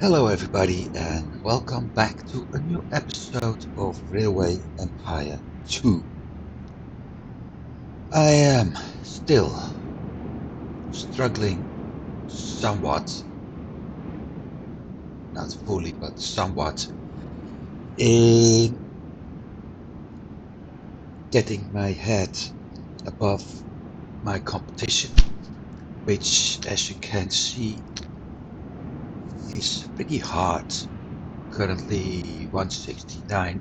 Hello, everybody, and welcome back to a new episode of Railway Empire 2. I am still struggling somewhat, not fully, but somewhat, in getting my head above my competition, which, as you can see, is pretty hard. Currently 169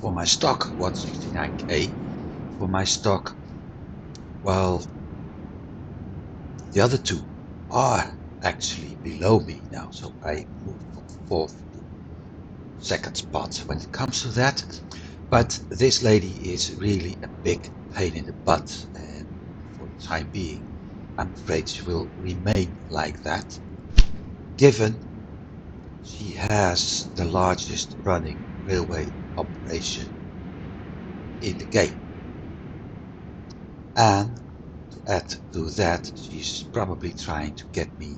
for my stock, 169k for my stock, while the other two are actually below me now, so I moved from fourth to second spot when it comes to that. But this lady is really a big pain in the butt, and for the time being, I'm afraid she will remain like that, given she has the largest running railway operation in the game. And to add to that, she's probably trying to get me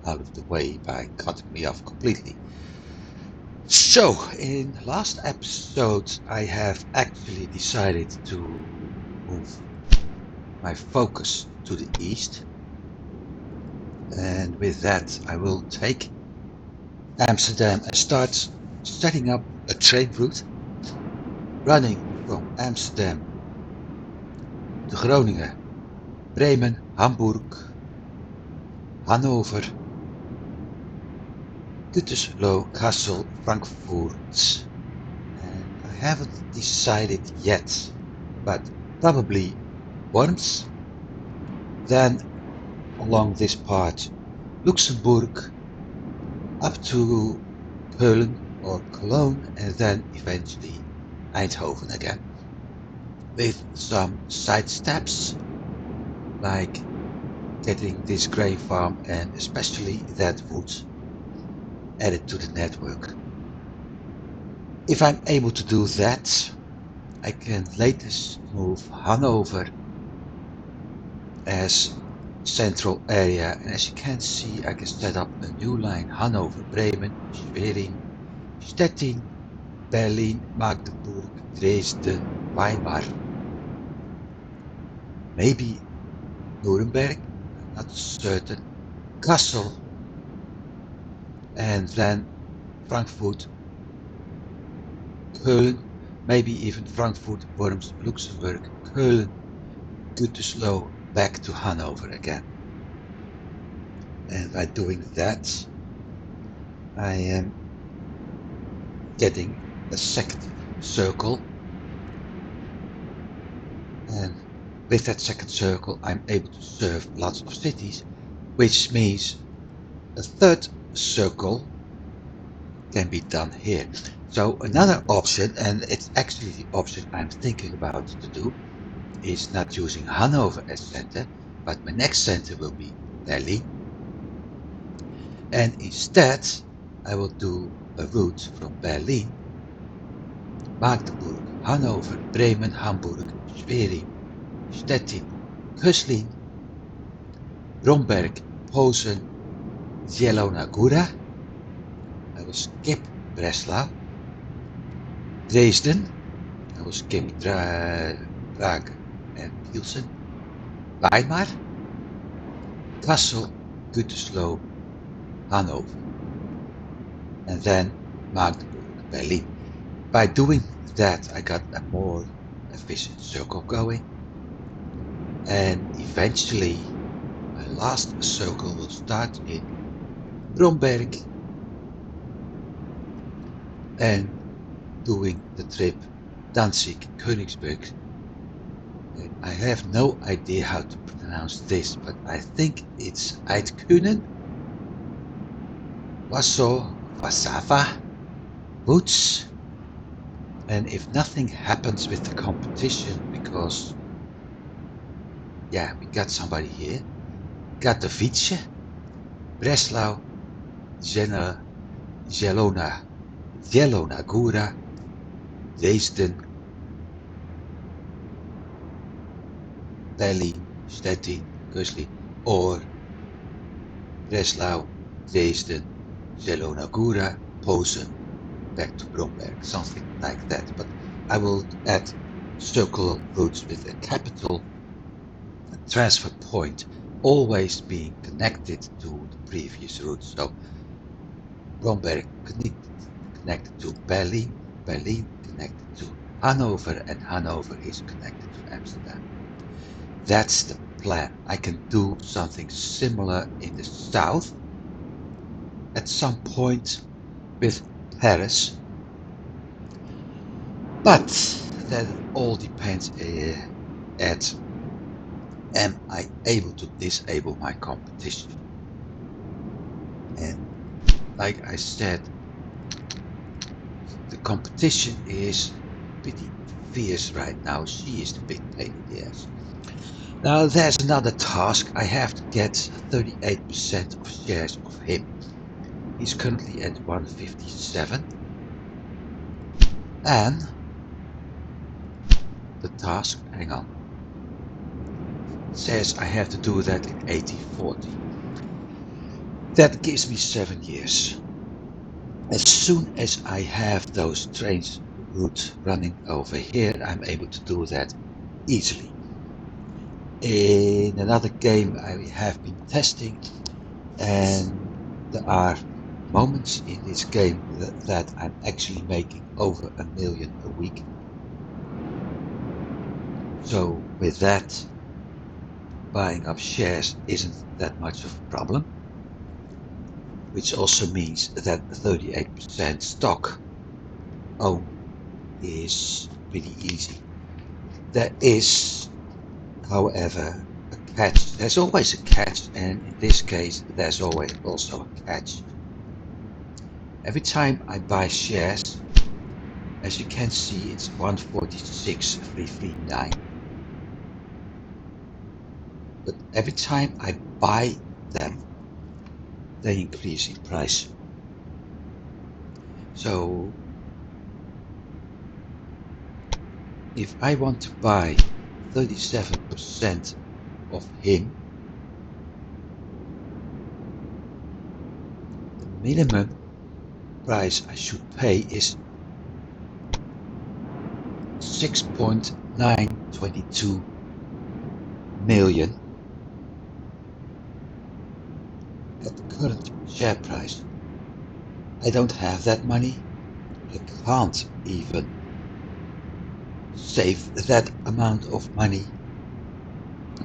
out of the way by cutting me off completely. So, in last episode, I have actually decided to move my focus to the east, and with that, I will take Amsterdam and start setting up a train route running from Amsterdam to Groningen, Bremen, Hamburg, Hanover, Gütersloh, Kassel, Frankfurt, and I haven't decided yet, but probably Worms, then along this part Luxembourg up to Köln or Cologne, and then eventually Eindhoven again, with some side steps like getting this grain farm and especially that wood added to the network. If I'm able to do that, I can later move Hanover as central area, and as you can see, I can set up a new line: Hanover, Bremen, Schwerin, Stettin, Berlin, Magdeburg, Dresden, Weimar, maybe Nuremberg, I'm not certain, Kassel, and then Frankfurt, Köln, maybe even Frankfurt, Worms, Luxembourg, Köln, Gütersloh, back to Hanover again. And by doing that, I am getting a second circle, and with that second circle I'm able to serve lots of cities, which means a third circle can be done here. So another option, and it's actually the option I'm thinking about to do, is not using Hanover as center, but my next center will be Berlin, and instead I will do a route from Berlin, Magdeburg, Hanover, Bremen, Hamburg, Schwerin, Stettin, Köslin, Bromberg, Posen, Zielona Góra. I will skip Breslau, Dresden. I will skip Prague and Pilsen, Weimar, Kassel, Gütersloh, Hanover, and then Magdeburg, Berlin. By doing that, I got a more efficient circle going, and eventually my last circle will start in Bromberg and doing the trip Danzig, Königsberg. And I have no idea how to pronounce this, but I think it's Eidkunen, Warsaw, Warszawa, Boots. And if nothing happens with the competition, because yeah, we got somebody here, Katowice, Breslau, Zielona Góra, Dresden, Berlin, Stettin, Köslin, or Breslau, Dresden, Zelonagura, Posen, back to Bromberg, something like that. But I will add circular routes with a capital transfer point always being connected to the previous route. So Bromberg connected to Berlin, Berlin connected to Hanover, and Hanover is connected to Amsterdam. That's the plan. I can do something similar in the south at some point with Paris, but that all depends at am I able to disable my competition. And like I said, the competition is pretty fierce right now. She is the big pain in the ass. Now there's another task. I have to get 38% of shares of him. He's currently at 157. And the task, hang on, says I have to do that in 1840. That gives me 7 years. As soon as I have those trains route running over here, I'm able to do that easily. In another game I have been testing, and there are moments in this game that I'm actually making over $1 million a week. So with that, buying up shares isn't that much of a problem, which also means that 38% stock own is pretty easy. There is, however, a catch. There's always a catch, and in this case there's always also a catch. Every time I buy shares, as you can see, it's 146,339. But every time I buy them, they increase in price. So if I want to buy 37% of him, the minimum price I should pay is 6.922 million at the current share price. I don't have that money. I can't even save that amount of money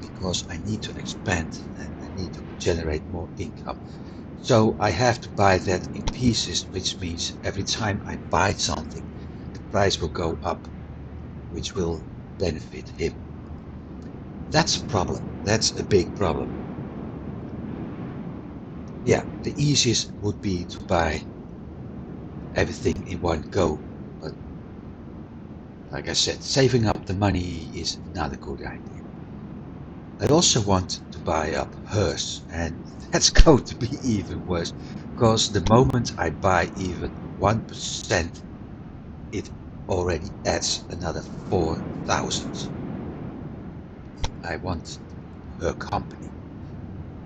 because I need to expand and I need to generate more income. So I have to buy that in pieces, which means every time I buy something, the price will go up, which will benefit him. That's a problem. That's a big problem. Yeah, the easiest would be to buy everything in one go, but like I said, saving up the money is not a good idea. I also want to buy up hers, and that's going to be even worse, because the moment I buy even 1%, it already adds another 4,000. I want her company.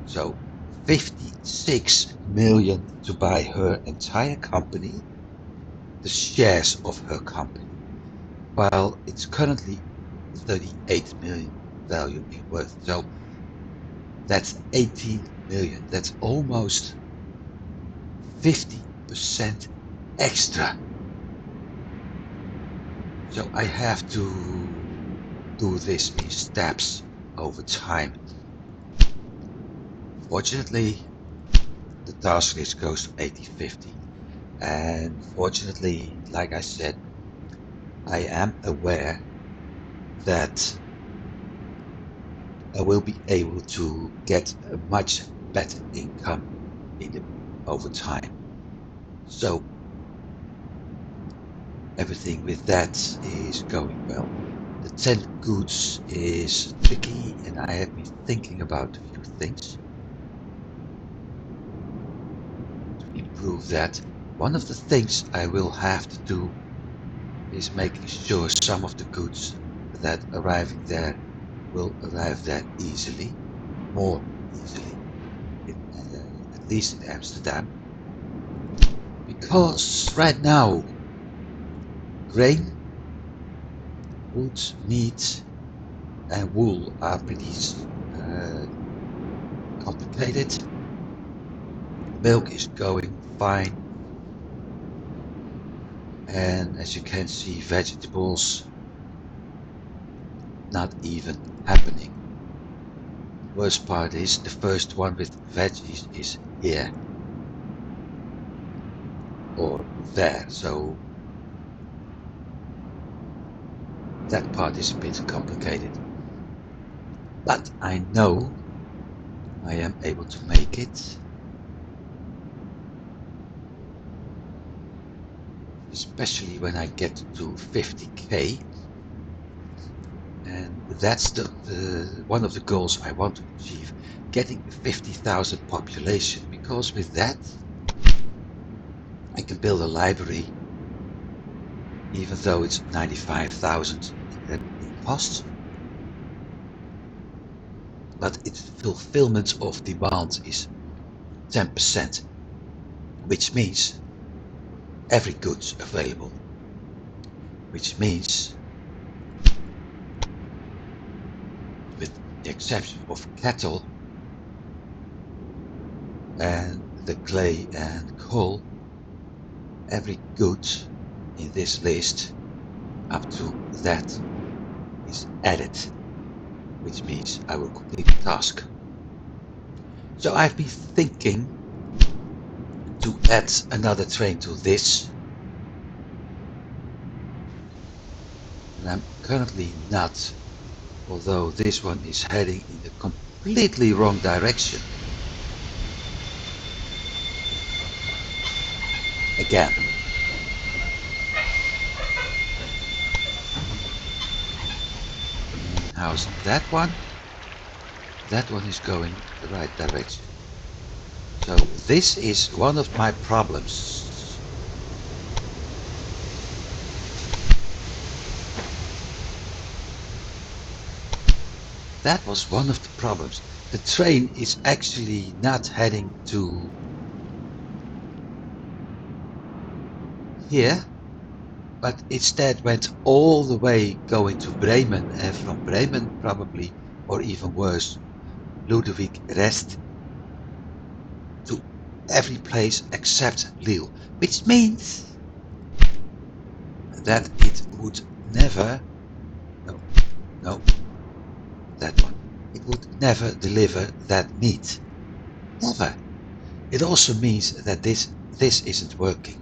So 56 million to buy her entire company, the shares of her company, while it's currently 38 million value in worth. So that's 18 million. That's almost 50% extra. So I have to do this in steps over time. Fortunately, the task list goes to 80/50. And fortunately, like I said, I am aware that I will be able to get a much better income over time. So everything with that is going well. The 10 goods is tricky, and I have been thinking about a few things to improve that. One of the things I will have to do is making sure some of the goods that arriving there will arrive there easily, more easily, at least in Amsterdam. Because right now, grain, wood, meat and wool are pretty complicated. Milk is going fine. And as you can see, vegetables not even happening. Worst part is the first one with veggies is here or there, so that part is a bit complicated. But I know I am able to make it. Especially when I get to 50k. And that's the one of the goals I want to achieve, getting 50,000 population, because with that I can build a library, even though it's 95,000 in cost. But its fulfillment of demand is 10%, which means every good's available, which means, with the exception of cattle and the clay and coal, every good in this list up to that is added, which means I will complete the task. So I've been thinking to add another train to this, and I'm currently not, although this one is heading in the completely wrong direction. Again. And how's that one? That one is going the right direction. So this is one of my problems. That was one of the problems. The train is actually not heading to here, but instead went all the way going to Bremen, and from Bremen probably, or even worse, Ludwig Rest, to every place except Lille, which means that it would never, no, that one, it would never deliver that meat. Never. It also means that this isn't working.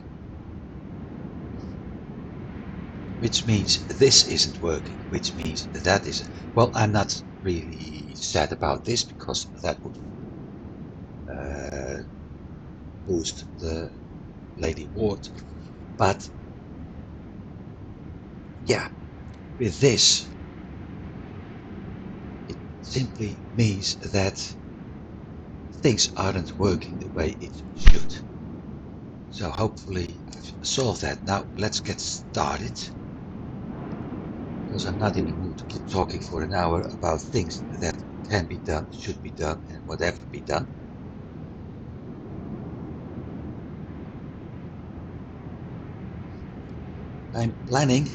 Which means this isn't working, which means that isn't. Well, I'm not really sad about this, because that would boost the Lady Ward. But yeah, with this, it simply means that things aren't working the way it should. So hopefully I've solved that. Now let's get started, because I'm not in the mood to keep talking for an hour about things that can be done, should be done, and whatever be done. I'm planning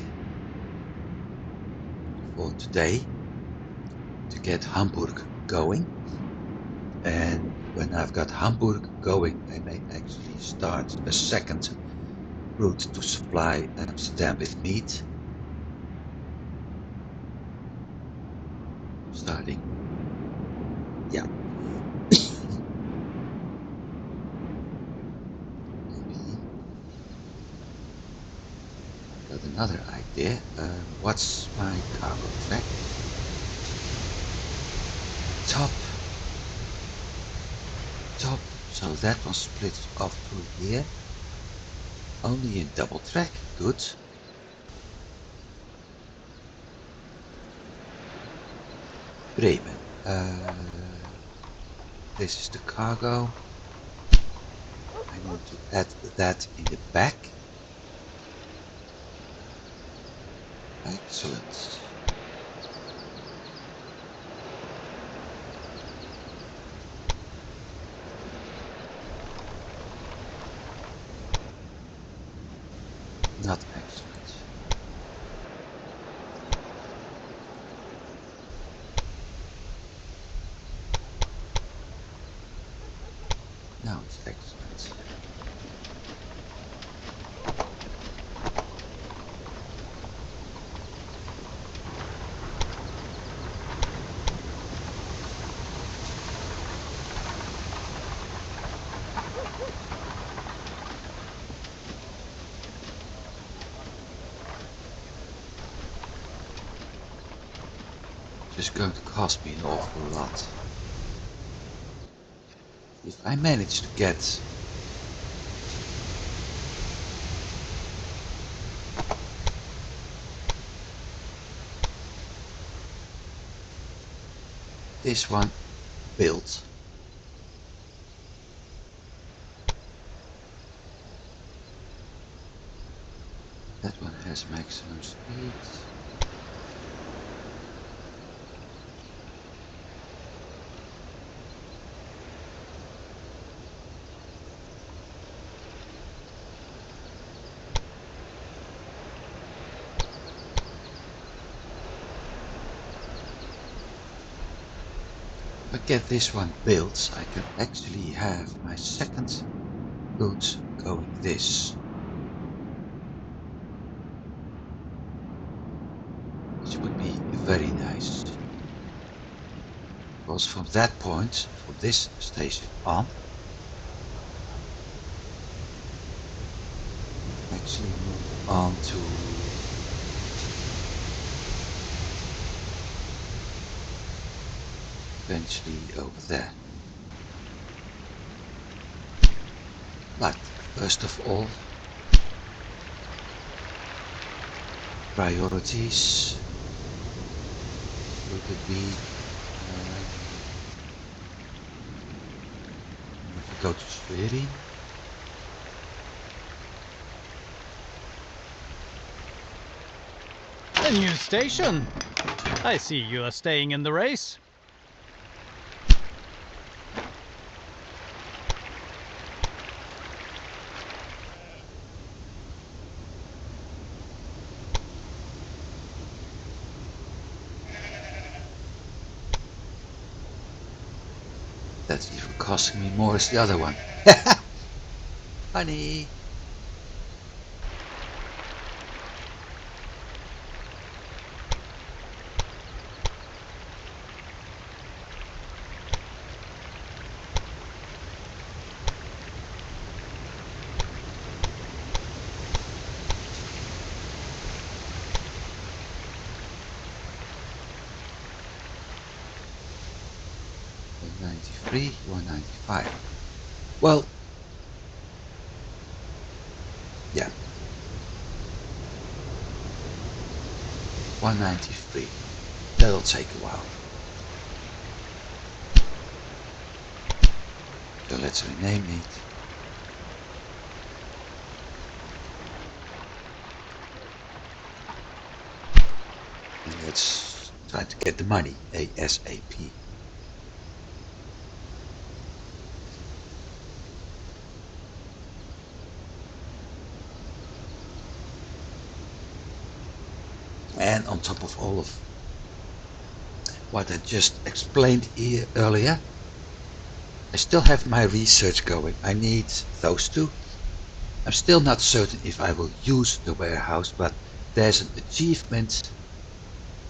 for today to get Hamburg going, and when I've got Hamburg going, I may actually start a second route to supply Amsterdam with meat, starting, yeah, maybe. Got another idea. What's my cargo track? Top, so that one splits off through here, only in double track, good. Bremen, this is the cargo. I need to add that in the back. Excellent. Not excellent. Now it's excellent. Just going to cost me an awful lot. If I manage to get this one built, that one has maximum speed. If I get this one built, I can actually have my second boot going this. Which would be very nice. Because from that point, from this station on, actually move on to eventually over there. But first of all, priorities would it be if we go to Schwerin. A new station! I see you are staying in the race. That's even costing me more as the other one. Honey! $193, $195. Well, yeah. 193. That'll take a while. So let's rename it. And let's try to get the money ASAP. And on top of all of what I just explained here earlier, I still have my research going. I need those two. I'm still not certain if I will use the warehouse, but there's an achievement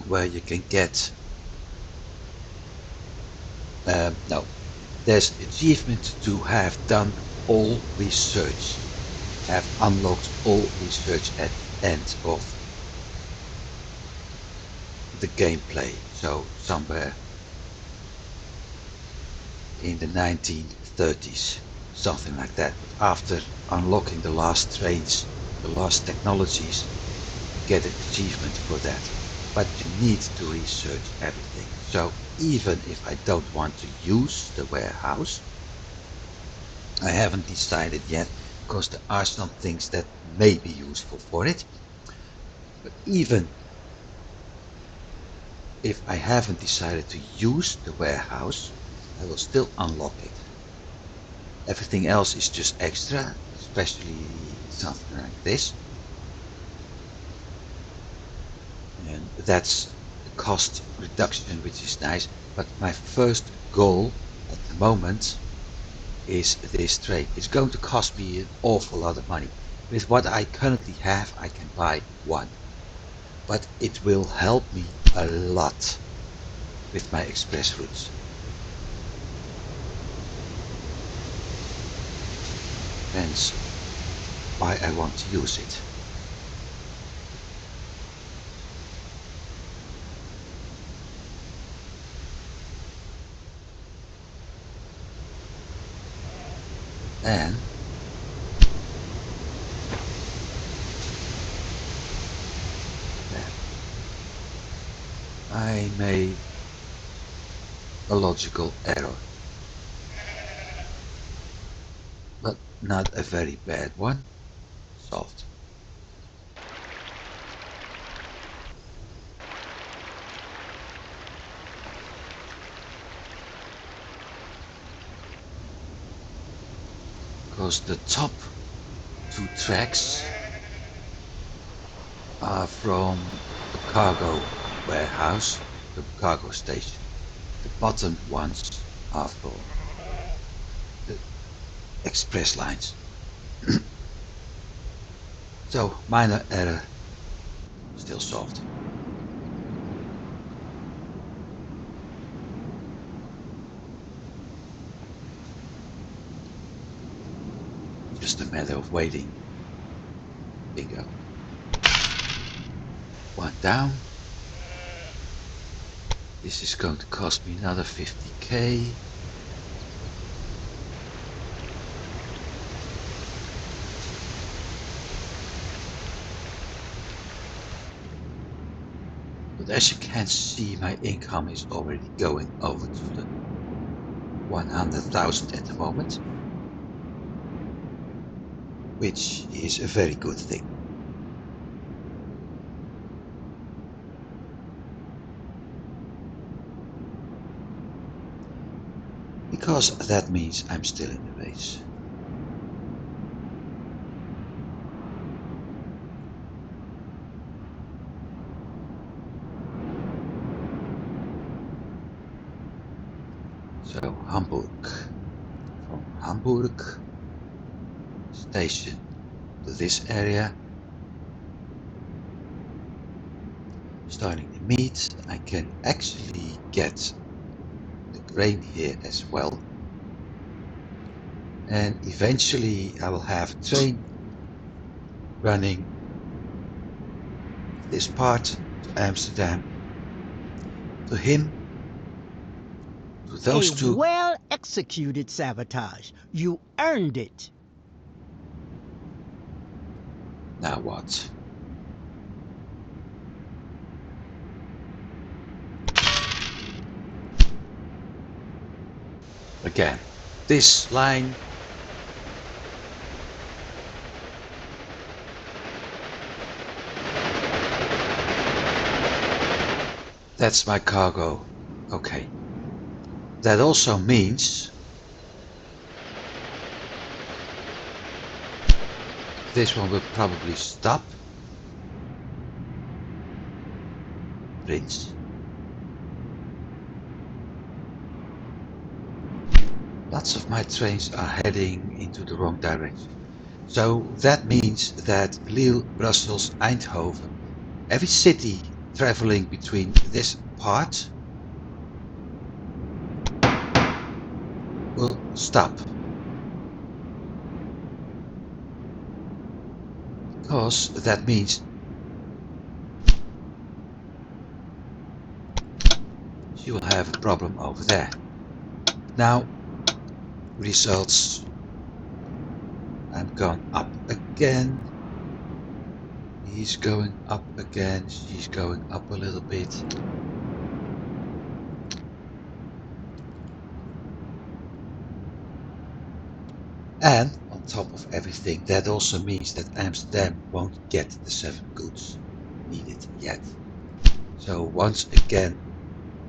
where you can get no, there's an achievement to have done all research, have unlocked all research at the end of the gameplay. So somewhere in the 1930s, something like that. After unlocking the last trains, the last technologies, you get an achievement for that. But you need to research everything. So even if I don't want to use the warehouse, I haven't decided yet, because there are some things that may be useful for it. But even if I haven't decided to use the warehouse, I will still unlock it. Everything else is just extra, especially something like this. And that's the cost reduction, which is nice. But my first goal at the moment is this train. It's going to cost me an awful lot of money. With what I currently have, I can buy one. But it will help me a lot with my express routes. Hence why I want to use it. And then I made a logical error, but not a very bad one. Solved. Because the top two tracks are from the cargo warehouse, the cargo station. The bottom ones are from the express lines. So minor error, still solved. Just a matter of waiting. Bingo. One down. This is going to cost me another 50k. But as you can see, my income is already going over to the 100,000 at the moment, which is a very good thing. Because that means I'm still in the race. So Hamburg. From Hamburg station to this area. Starting the meet, I can actually get the grain here as well. And eventually I will have a train running this part to Amsterdam, to him, to those A two. well-executed sabotage. You earned it. Now what? Again, this line that's my cargo. Okay. That also means this one will probably stop. Prince. Lots of my trains are heading into the wrong direction. So that means that Lille, Brussels, Eindhoven, every city traveling between this part will stop. Because that means she will have a problem over there. Now, results. I'm going up again. He's going up again. She's going up a little bit. And on top of everything, that also means that Amsterdam won't get the 7 goods needed yet. So once again,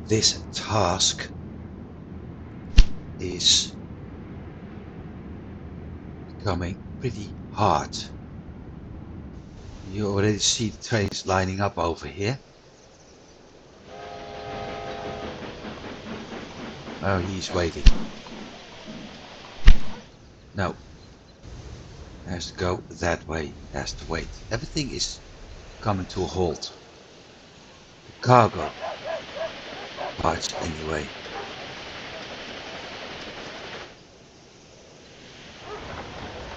this task is becoming pretty hard. You already see the trains lining up over here. Oh, he's waiting. No. Has to go that way. Has to wait. Everything is coming to a halt. The cargo parts anyway.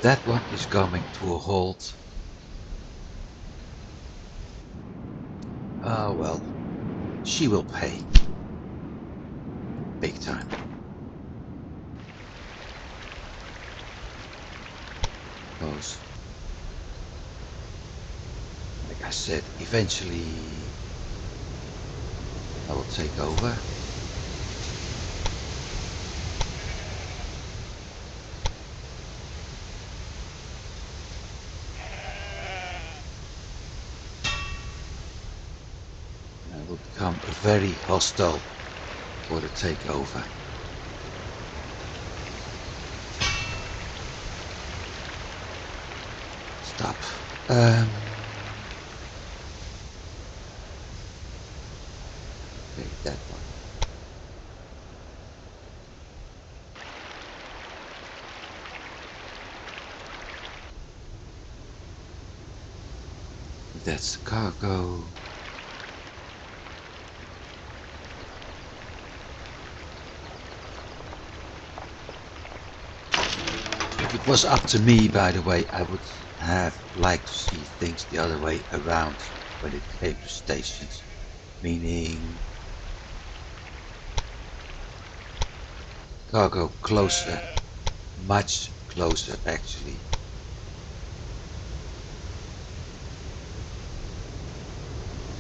That one is coming to a halt. Oh well. She will pay. Big time. Because, like I said, eventually I will take over. And I will become very hostile for the takeover. Stop. Okay, that one. That's the cargo. If it was up to me, by the way, I would have liked to see things the other way around when it came to stations. Meaning cargo closer, much closer actually.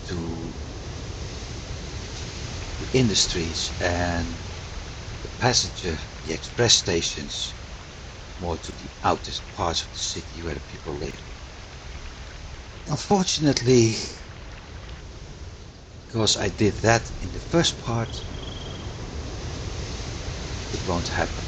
To the industries and the passenger, the express stations, more to the outest parts of the city where the people live. Unfortunately, because I did that in the first part, it won't happen.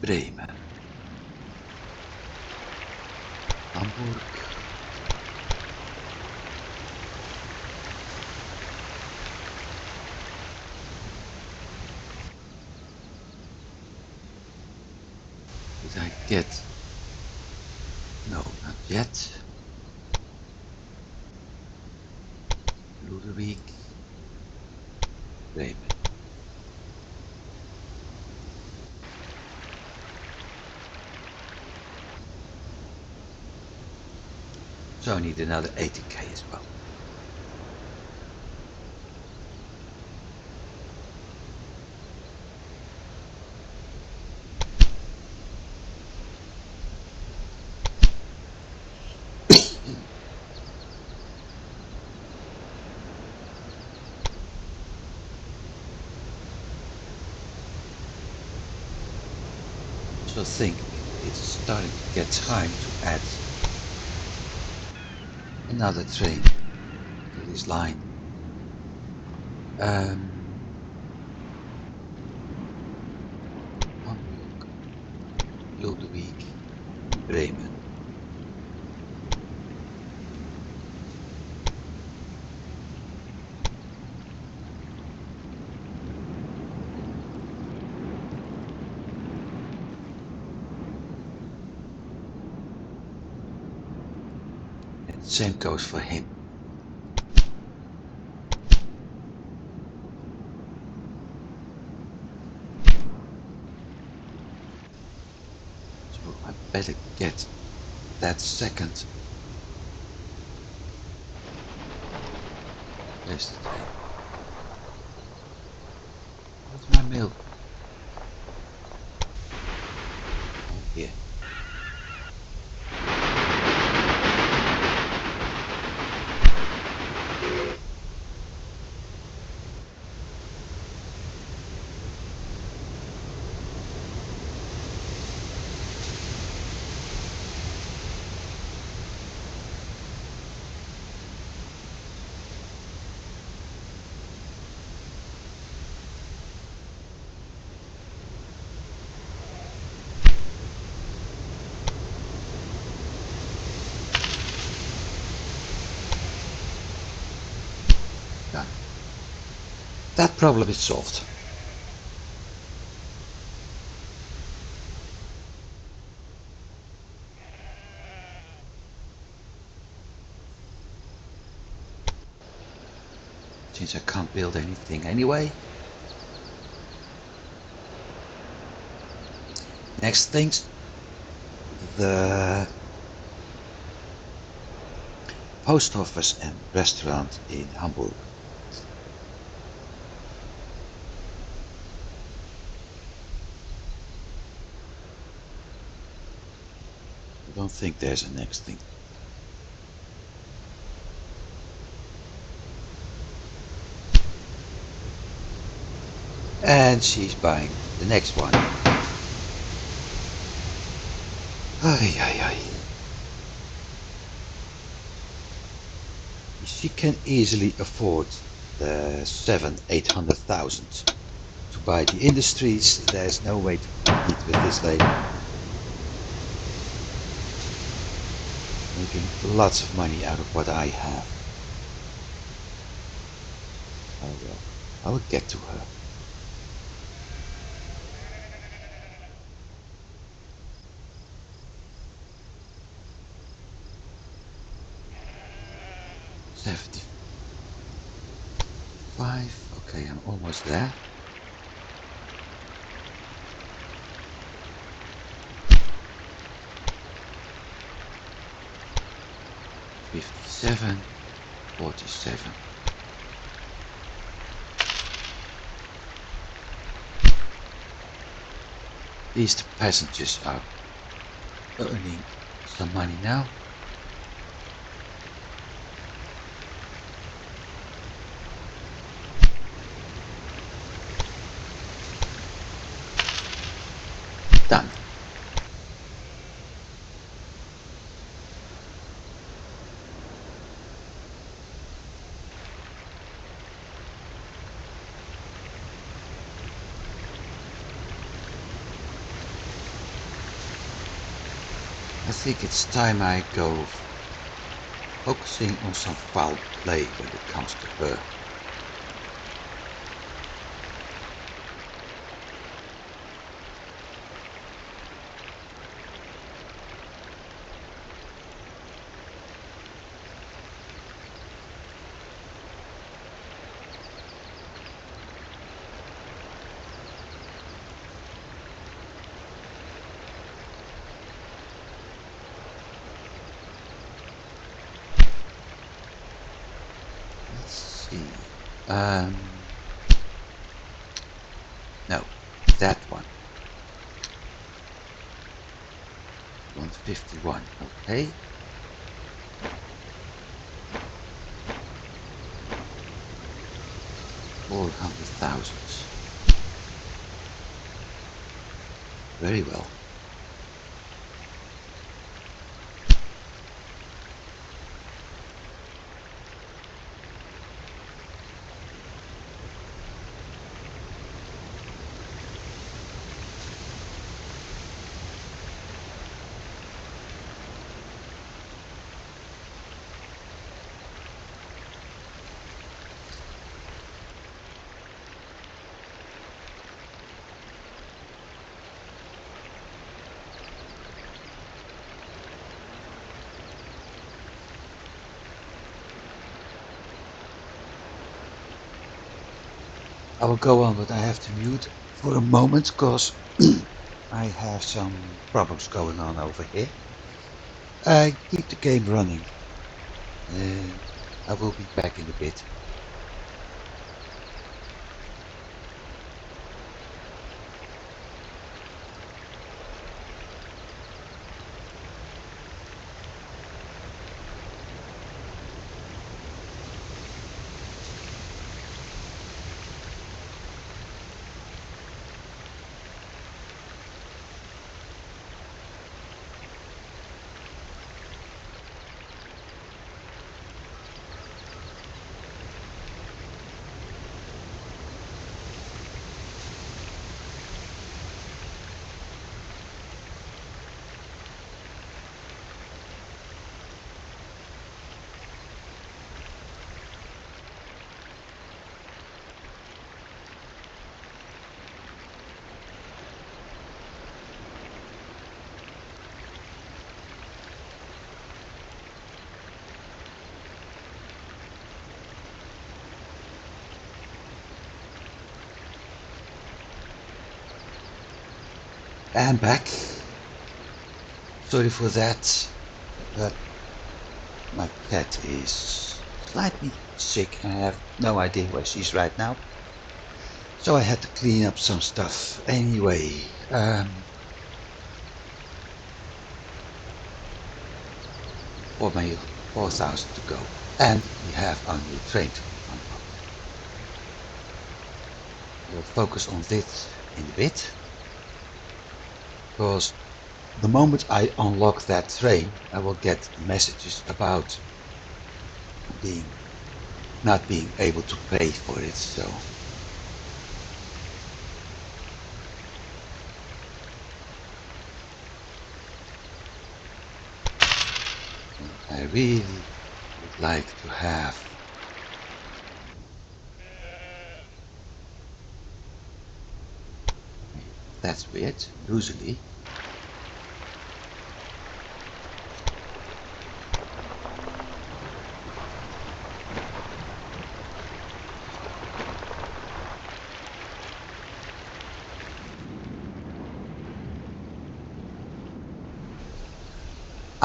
Bremen, Hamburg, did I get? No, not yet. Ludwig, Bremen. So I need another 80k as well. So I think it's starting to get time to add another train to this line. Hamburg, Ludwig, Bremen. Same goes for him. So I better get that second. Where's the train? Where's my mail? Here. Done. That problem is solved. Since I can't build anything anyway. Next things, the post office and restaurant in Hamburg. I don't think there's a next thing. And she's buying the next one. Ay, ay, ay. She can easily afford the 700,000-800,000 to buy the industries. There's no way to compete with this lady. Making lots of money out of what I have. Oh well, I'll get to her. Okay, I'm almost there. 57, 47. These passengers are earning some money now. Done. I think it's time I go focusing on some foul play when it comes to her. Let's see. No, that one. 151, okay. $400,000. Very well. I will go on, but I have to mute for a moment because I have some problems going on over here. Keep the game running and I will be back in a bit. I'm back. Sorry for that, but my cat is slightly sick. I have no idea where she's right now. So I had to clean up some stuff. Anyway, 4,000 to go. And we have our new train to unlock. We'll focus on this in a bit. Because the moment I unlock that train, I will get messages about not being able to pay for it. So I really would like to have that's weird. Usually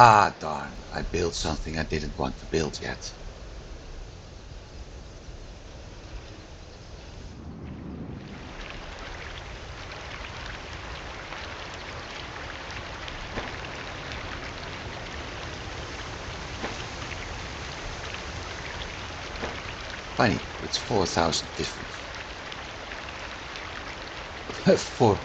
ah darn, I built something I didn't want to build yet. Funny, it's 4,000 difference. four,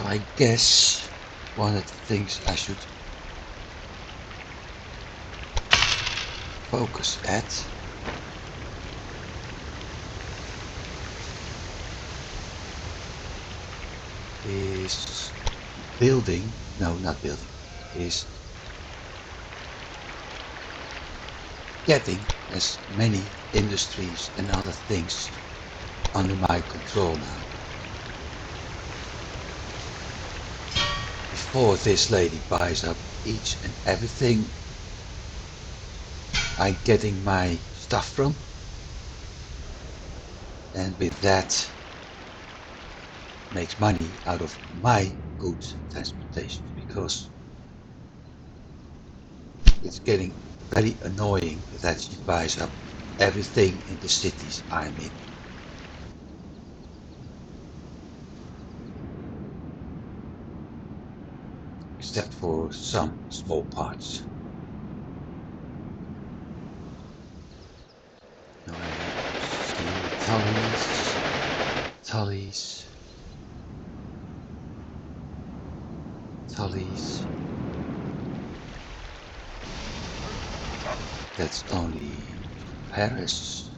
So I guess one of the things I should focus at is building, no not building, is getting as many industries and other things under my control now. Before this lady buys up each and everything I'm getting my stuff from, and with that makes money out of my goods transportation, because it's getting very annoying that she buys up everything in the cities I'm in. except for some small parts. Now I need Tullies. That's only Paris.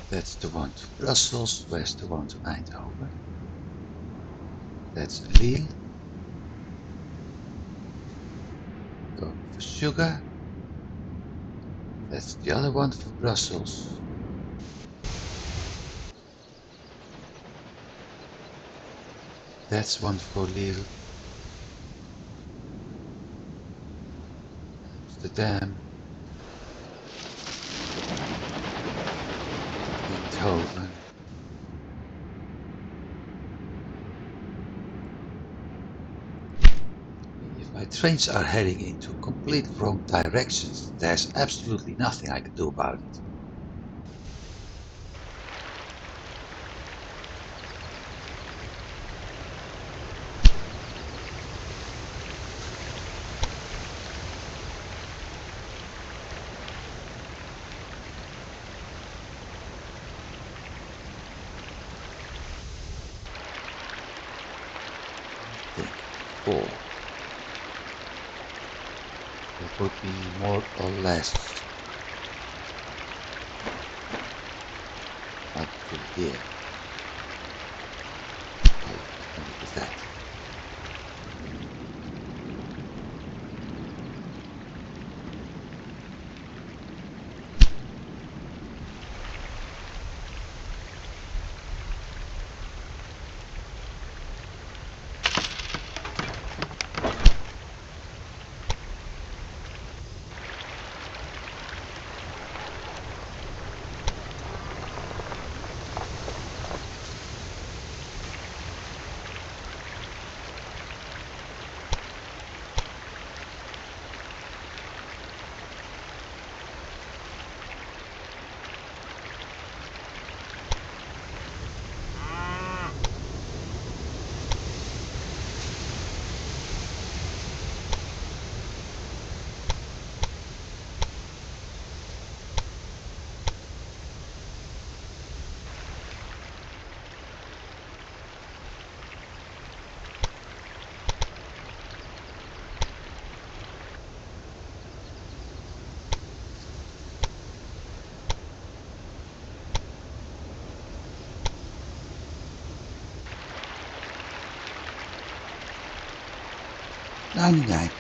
That's the one to Brussels. Where's the one to Eindhoven? That's Lille. Going for sugar. That's the other one for Brussels. That's one for Lille. Amsterdam. Eindhoven. If my trains are heading into complete wrong directions, there's absolutely nothing I can do about it. I think 4. It would be more or less up to here. Okay, and look at that.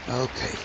Okay.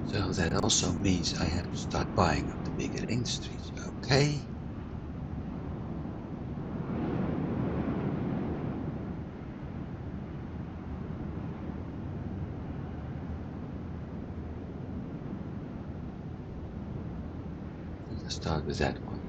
So that also means I have to start buying up the bigger industries. Okay. Let's start with that one.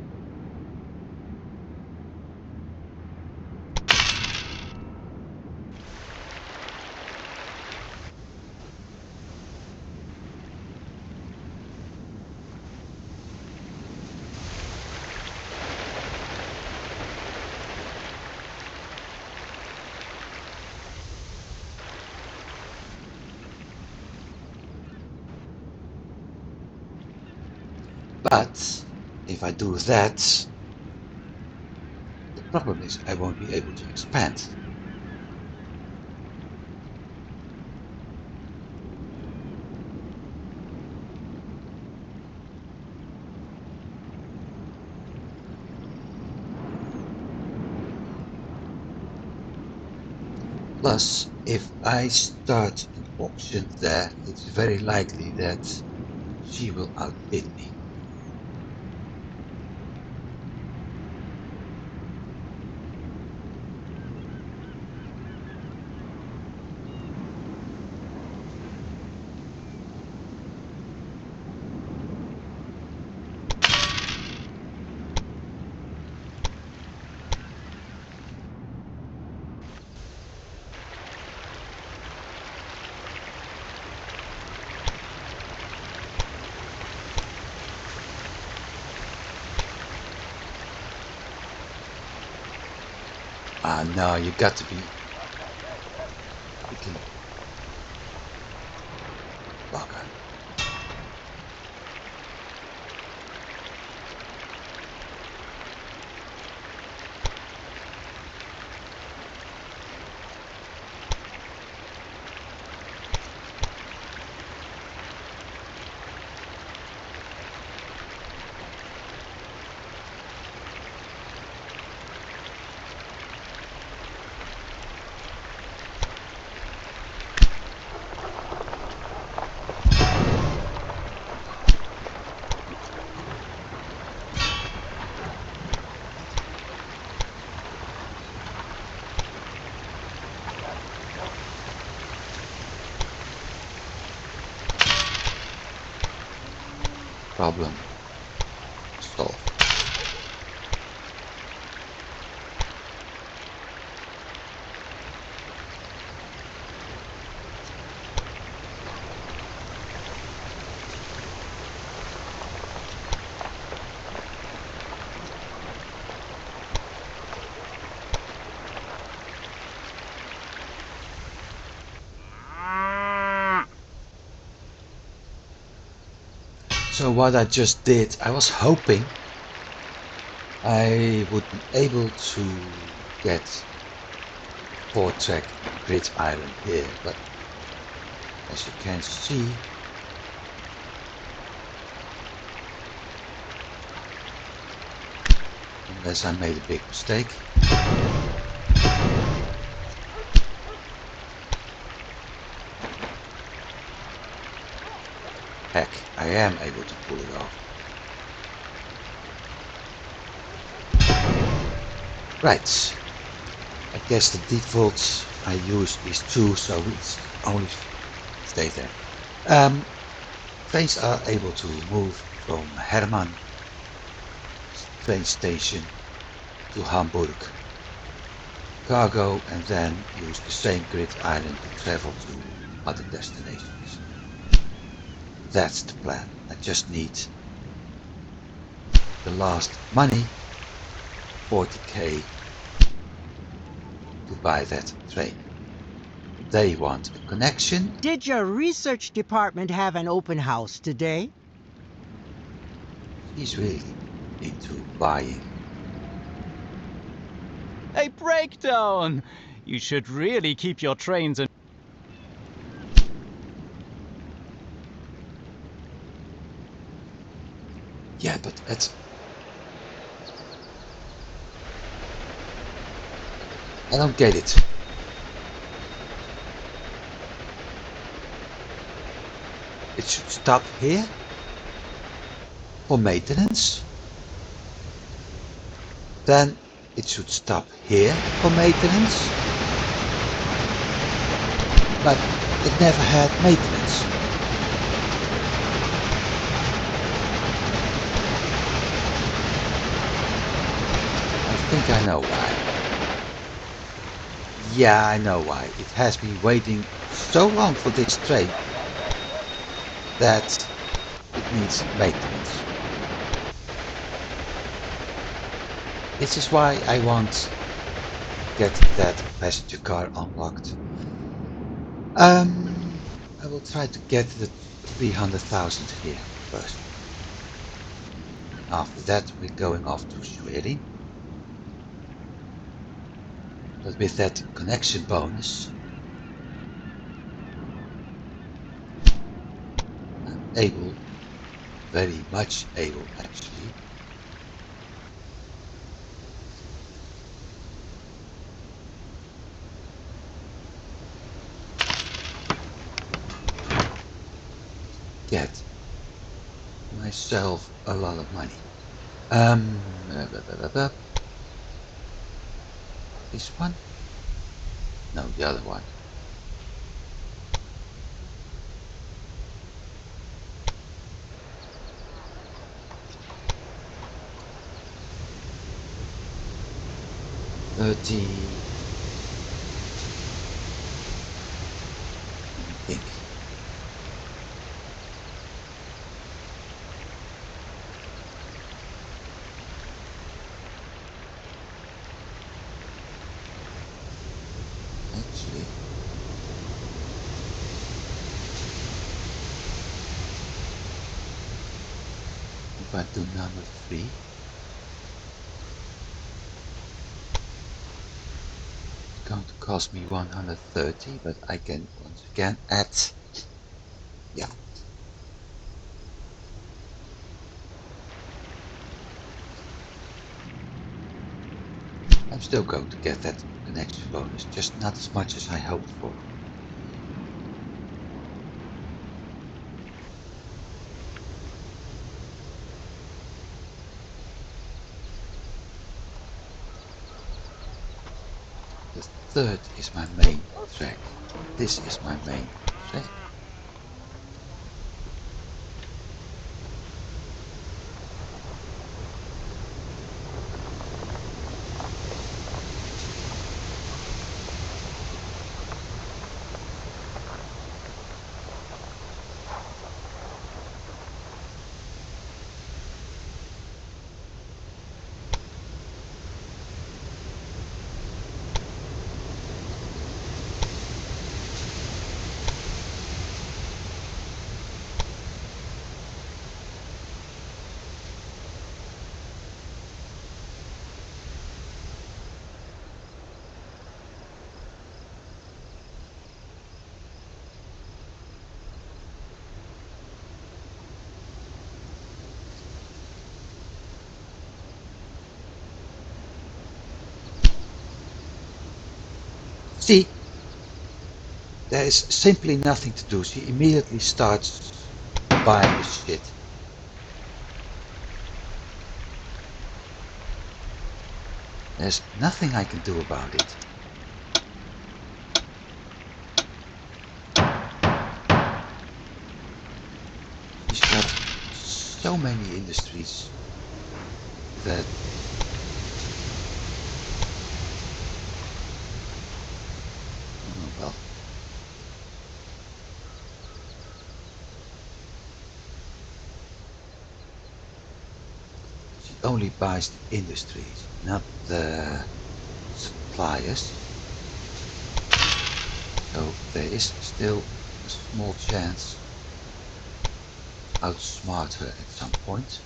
But if I do that, the Problem is, I won't be able to expand. Plus, if I start an auction there, it's very likely that she will outbid me. Ah, no, you got to be quickly. Bugger. Problem solved. So what I just did, I was hoping I would be able to get 4-track grid island here, but as you can see, unless I made a big mistake, heck, I am able to pull it off. Right, I guess the default I use is 2, so it's only stay there. Trains are able to move from Herman train station to Hamburg cargo and then use the same grid island to travel to other destinations. That's the plan. I just need the last money, 40k, to buy that train. They want a connection. Did your research department have an open house today? He's really into buying. A breakdown! You should really keep your trains in. Yeah, but I don't get it. It should stop here for maintenance. Then it should stop here for maintenance. But it never had maintenance. I think I know why. Yeah, I know why. It has been waiting so long for this train that it needs maintenance. This is why I want to get that passenger car unlocked. I will try to get the 300,000 here first. After that, we're going off to Schwerin. But with that connection bonus, I'm able, very much able actually, get myself a lot of money. This one? No, the other one. I think. Actually, if I do number 3, it's going to cost me 130, but I can once again add. Yeah. I'm still going to get that connection bonus, just not as much as I hoped for. The third is my main track. This is my main track. See, there is simply nothing to do. She immediately starts buying the shit. There's nothing I can do about it. She's got so many industries that well, she only buys the industries, not the suppliers. So there is still a small chance to outsmart her at some point.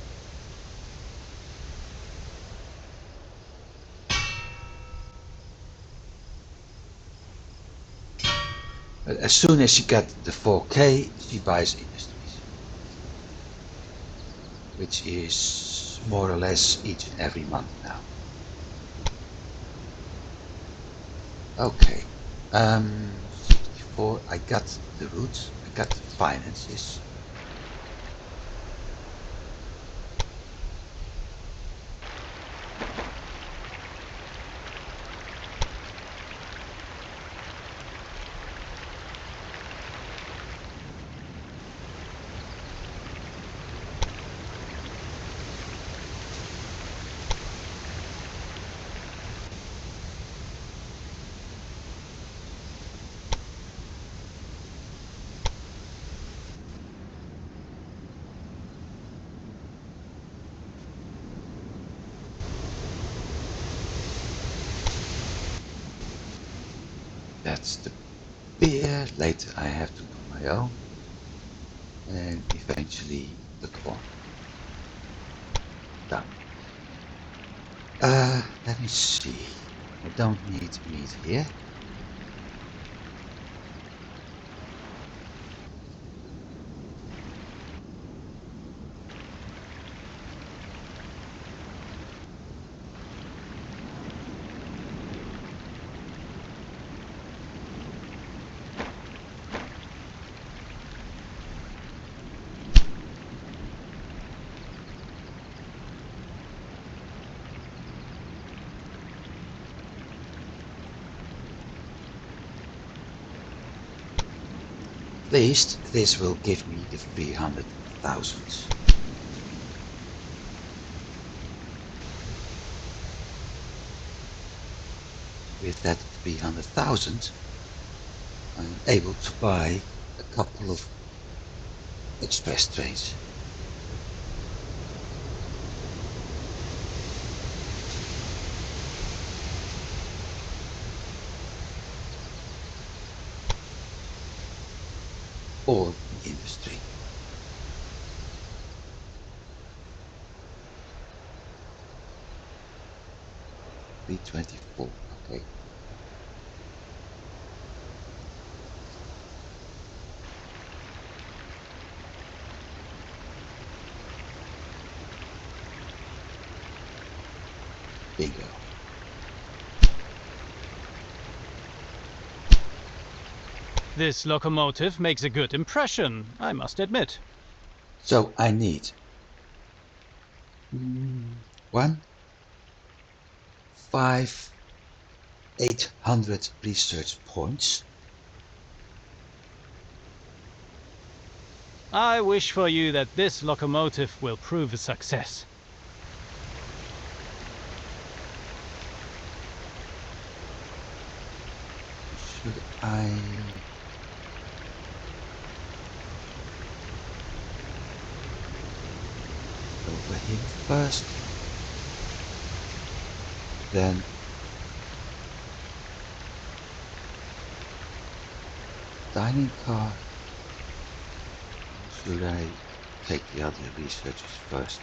But as soon as she got the 4K, she buys industries, which is more or less each and every month now. Okay, 64, I got the roots, I got the finances. That's the beer. Later I have to do my own. And eventually the corn. Done. Let me see. I don't need meat here. At least this will give me the 300,000. With that 300,000, I'm able to buy a couple of express trains. Or the industry. B24, okay. Bingo. This locomotive makes a good impression, I must admit. So I need 1, 5, 800 research points. I wish for you that this locomotive will prove a success. Should I... go for him first? Then... dining car? Or should I take the other researchers first?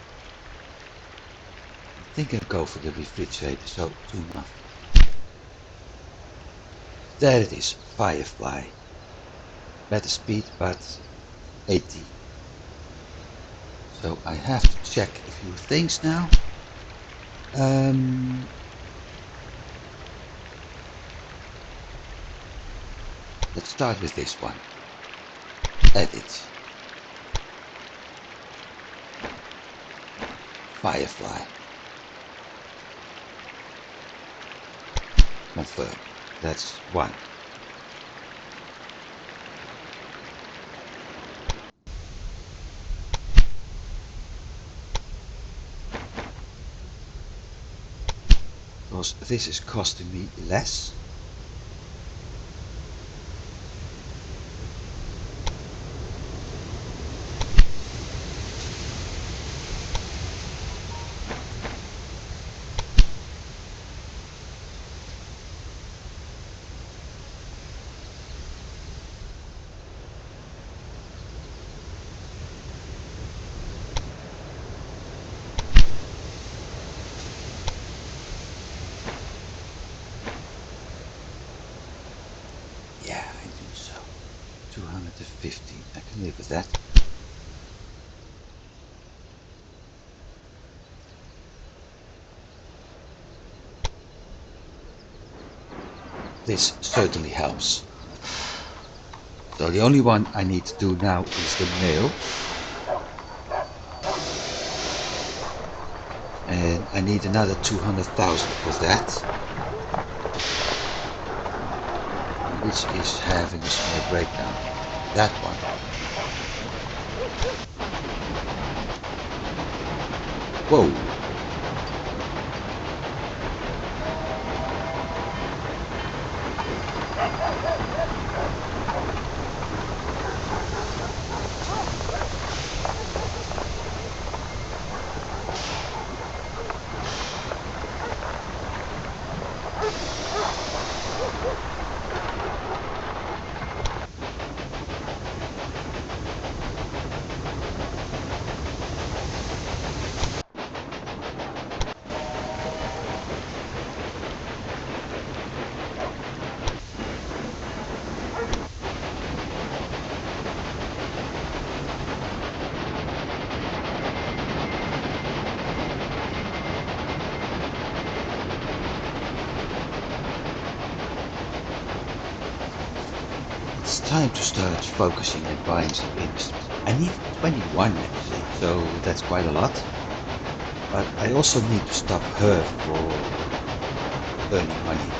I think I'll go for the refrigerator, so 2 nothing. There it is, Firefly. Better speed, but 80. So I have to check a few things now. Let's start with this one. Edit. Firefly. Confirm. That's 1. Because this is costing me less. Yeah, I do so. 215. I can live with that. This certainly helps. So the only one I need to do now is the mail. And I need another 200,000 for that. Which is having a small breakdown. That one. Whoa. time to start focusing and buying some industries. I need 21 actually, so that's quite a lot. But I also need to stop her for earning money.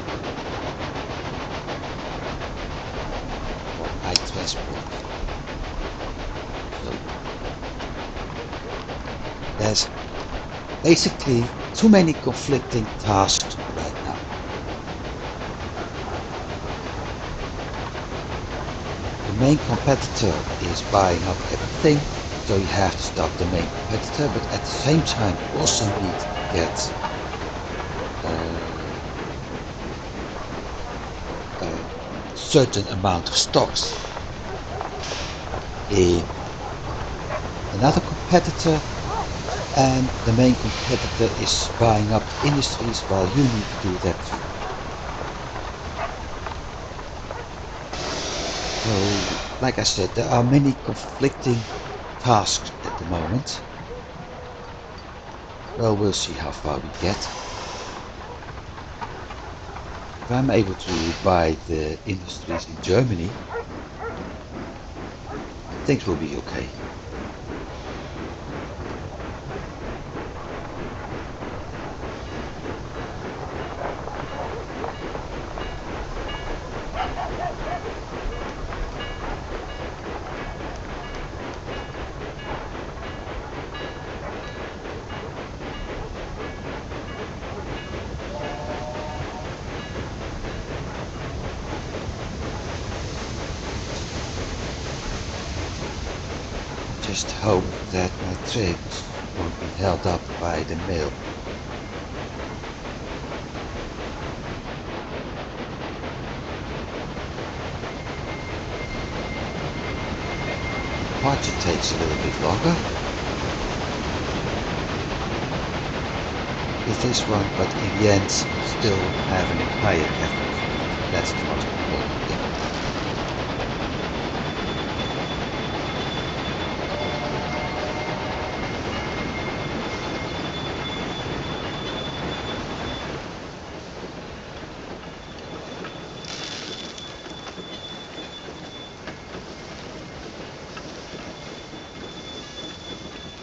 Or I transport. So there's basically too many conflicting tasks right now. The main competitor is buying up everything, so you have to stop the main competitor, but at the same time you also need to get a certain amount of stocks in another competitor, and the main competitor is buying up industries while you need to do that too. So, like I said, there are many conflicting tasks at the moment. Well, we'll see how far we get. If I'm able to buy the industries in Germany, things will be okay. Just hope that my trades won't be held up by the mail. Departure takes a little bit longer with this one, but in the end still have an entire effort. That's the most important thing.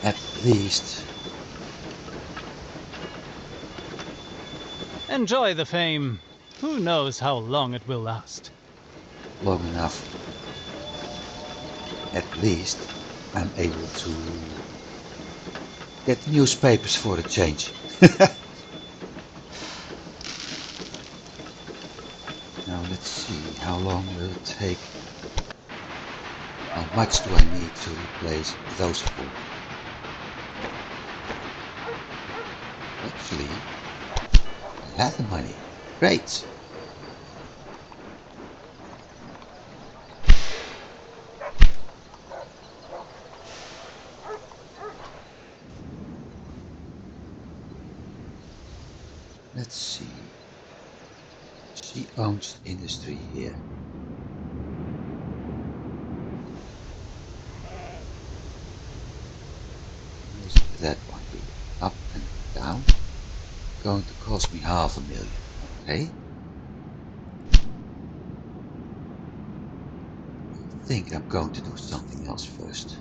At least. Enjoy the fame. Who knows how long it will last? Long enough. At least I'm able to get newspapers for a change. Now let's see, how long will it take? How much do I need to replace those four? Actually, I have the money. Great! Let's see. She owns industry here. Is that one be up and down? Going to cost me 500,000. Okay. I think I'm going to do something else first.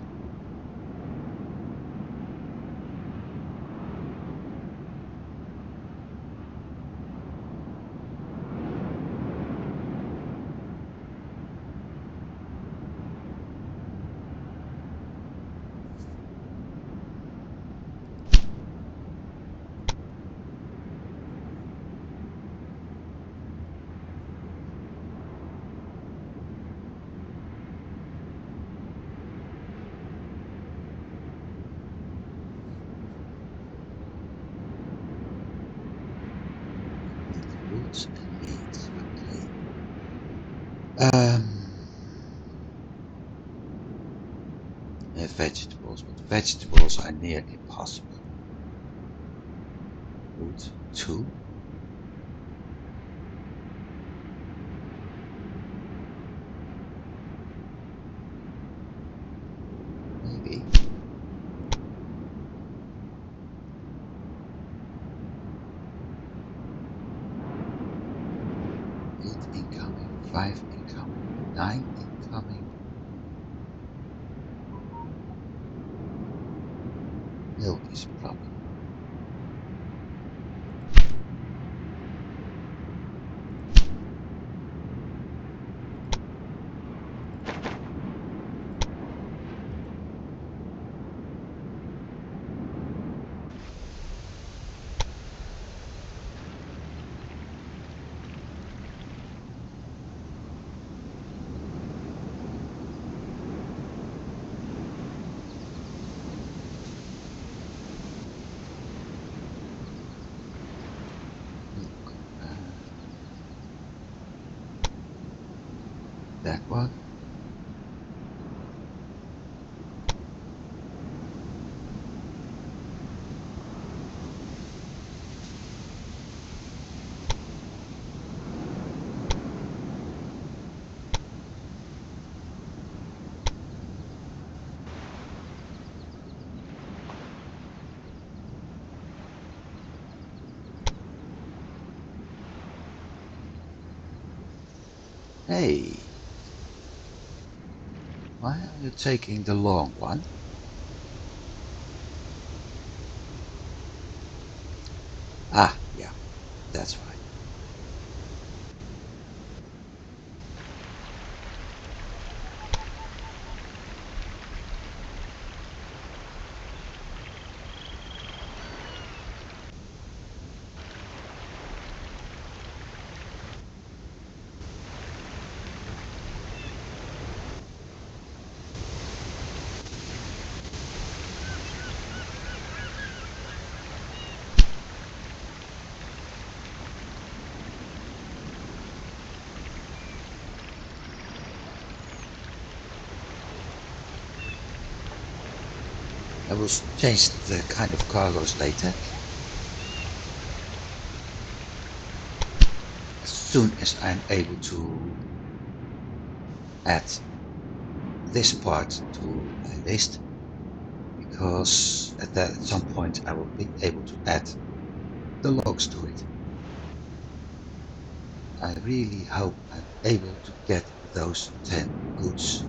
Roots and leads. Okay. Vegetables, but vegetables are near impossible. Route 2. Maybe. 8 incoming, 5 incoming, 9 incoming. milk is a problem. That one. Hey, why are you taking the long one? Ah, yeah, that's right. I will change the kind of cargoes later. As soon as I'm able to add this part to my list, because at some point I will be able to add the logs to it. I really hope I'm able to get those 10 goods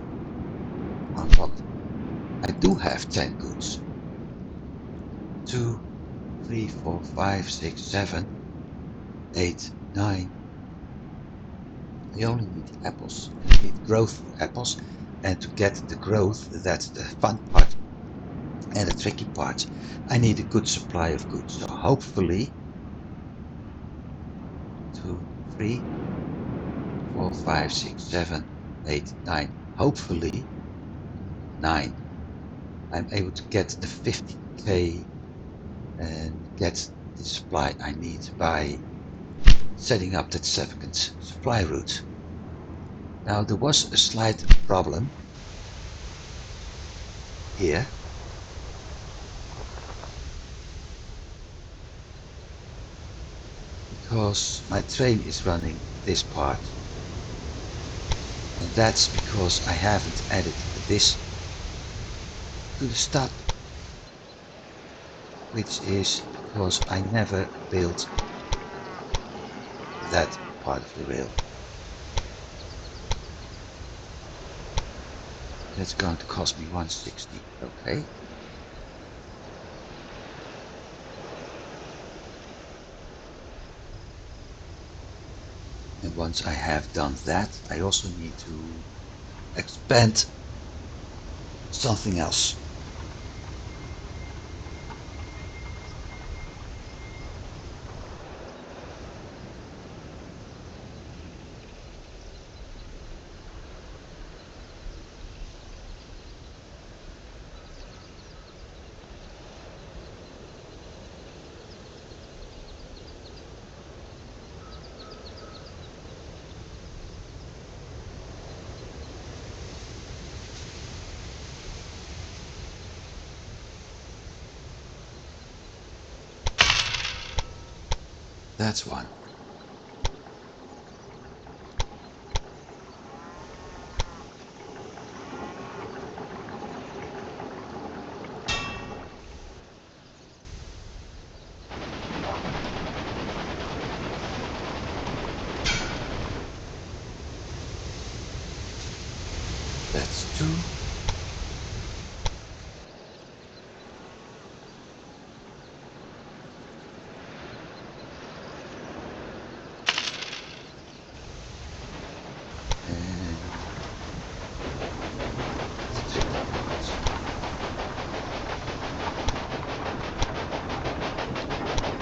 unlocked. I do have 10 goods. 2, 3, 4, 5, 6, 7, 8, 9. I only need the apples. I need growth apples. And to get the growth, that's the fun part and the tricky part. I need a good supply of goods. So hopefully 2, 3, 4, 5, 6, 7, 8, 9. Hopefully 9. I'm able to get the 50k and get the supply I need by setting up that second supply route. Now there was a slight problem here. Because my train is running this part. And that's because I haven't added this to the stop. Which is because I never built that part of the rail. That's going to cost me 160. Okay. And once I have done that, I also need to expand something else. That's one. That's two.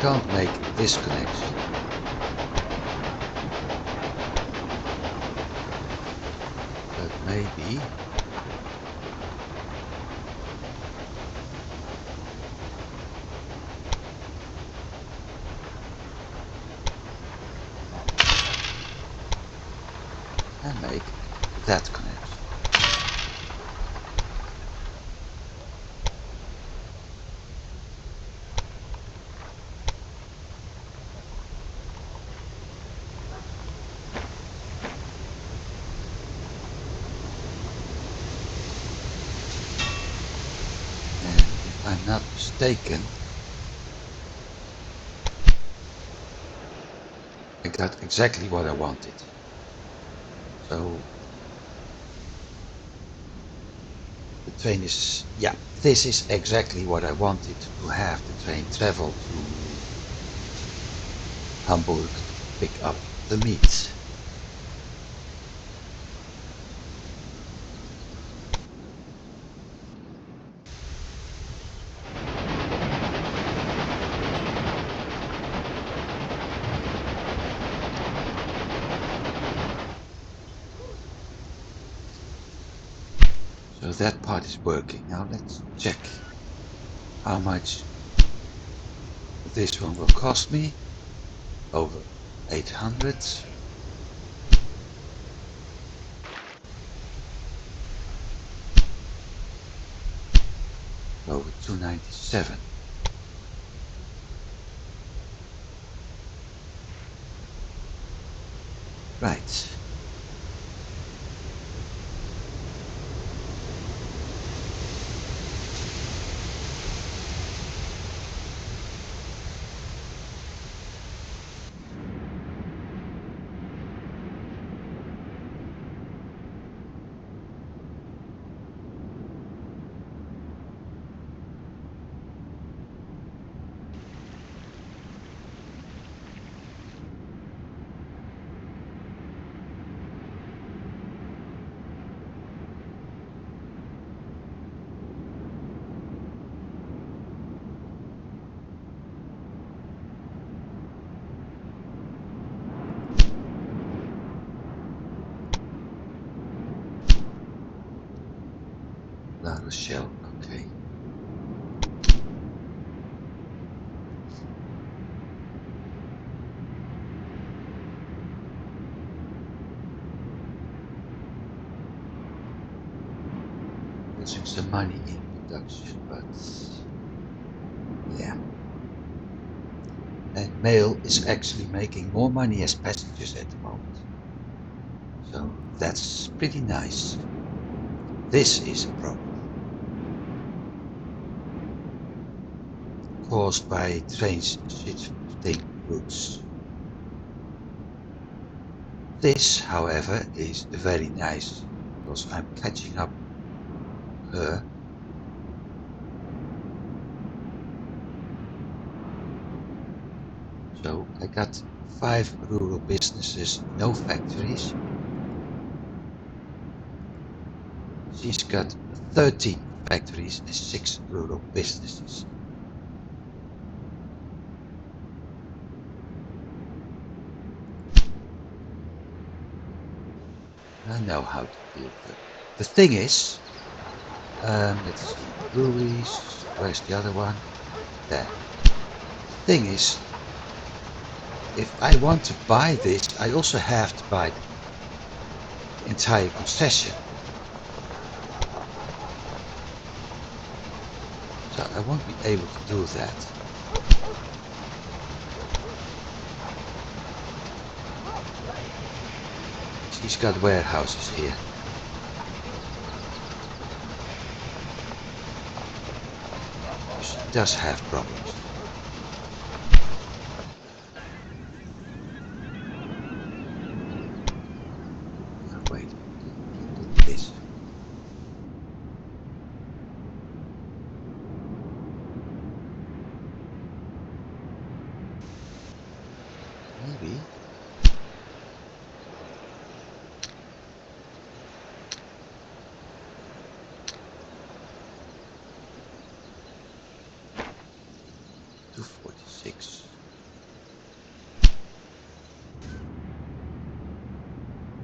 can't make this connection. But maybe and make that connection. And if I'm not mistaken, I got exactly what I wanted. So the train is, yeah, this is exactly what I wanted to have the train travel to Hamburg to pick up the meat. So that part is working. Now let's check how much this one will cost me. Over 800. Over 297. Right. La Rochelle, okay. Losing some money in production, but yeah. And mail is actually making more money as passengers at the moment. So that's pretty nice. This is a problem. Caused by trains shifting routes. This, however, is very nice because I'm catching up her. So I got 5 rural businesses, no factories. She's got 13 factories and 6 rural businesses. I know how to deal with them. The thing is, let's see, breweries, where's the other one? There. The thing is, if I want to buy this, I also have to buy the entire concession. So I won't be able to do that. She's got warehouses here. She does have problems. Oh, wait, look at this. Maybe. $246.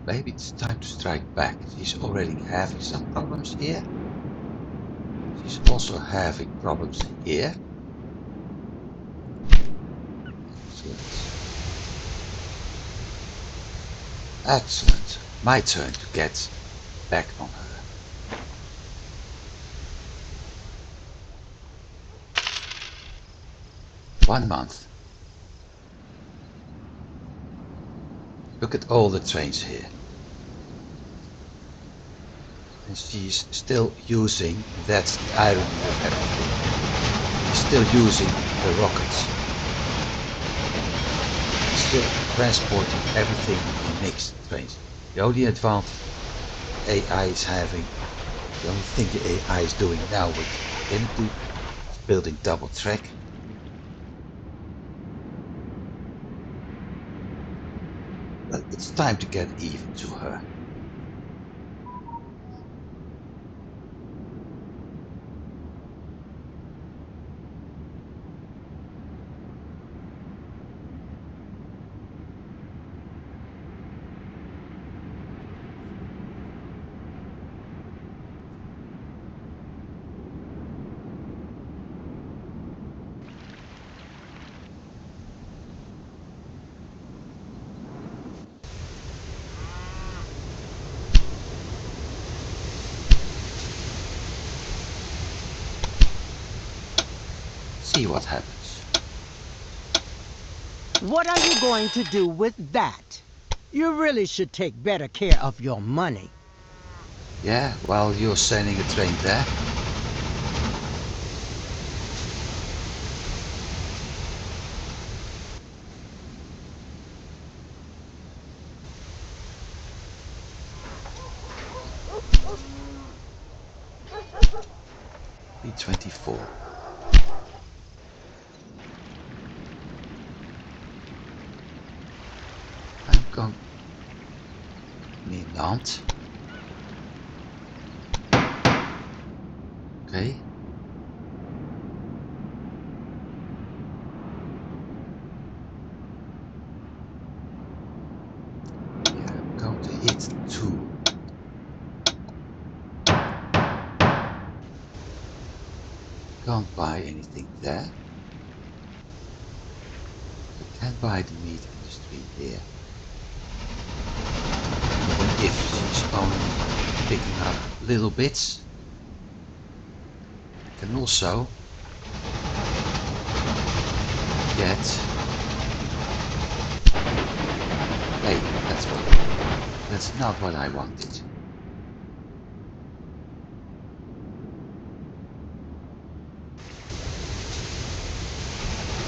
maybe it's time to strike back. She's already having some problems here. She's also having problems here. Excellent. Excellent. My turn to get back on her. One month. Look at all the trains here. And she's still using, that's the irony of everything. She's still using the rockets. Still transporting everything in mixed trains. The only advantage AI is having, the only thing the AI is doing now with Infinity is building double track. But it's time to get even to her. See what happens. What are you going to do with that? You really should take better care of your money. Yeah, while you're sending a train there. B24. I'm going near Nantes. Okay. Yeah, I'm going to hit 2. Can't buy anything there. I can buy the meat industry here. Even if she's only picking up little bits. I can also get... Hey, that's not what I wanted.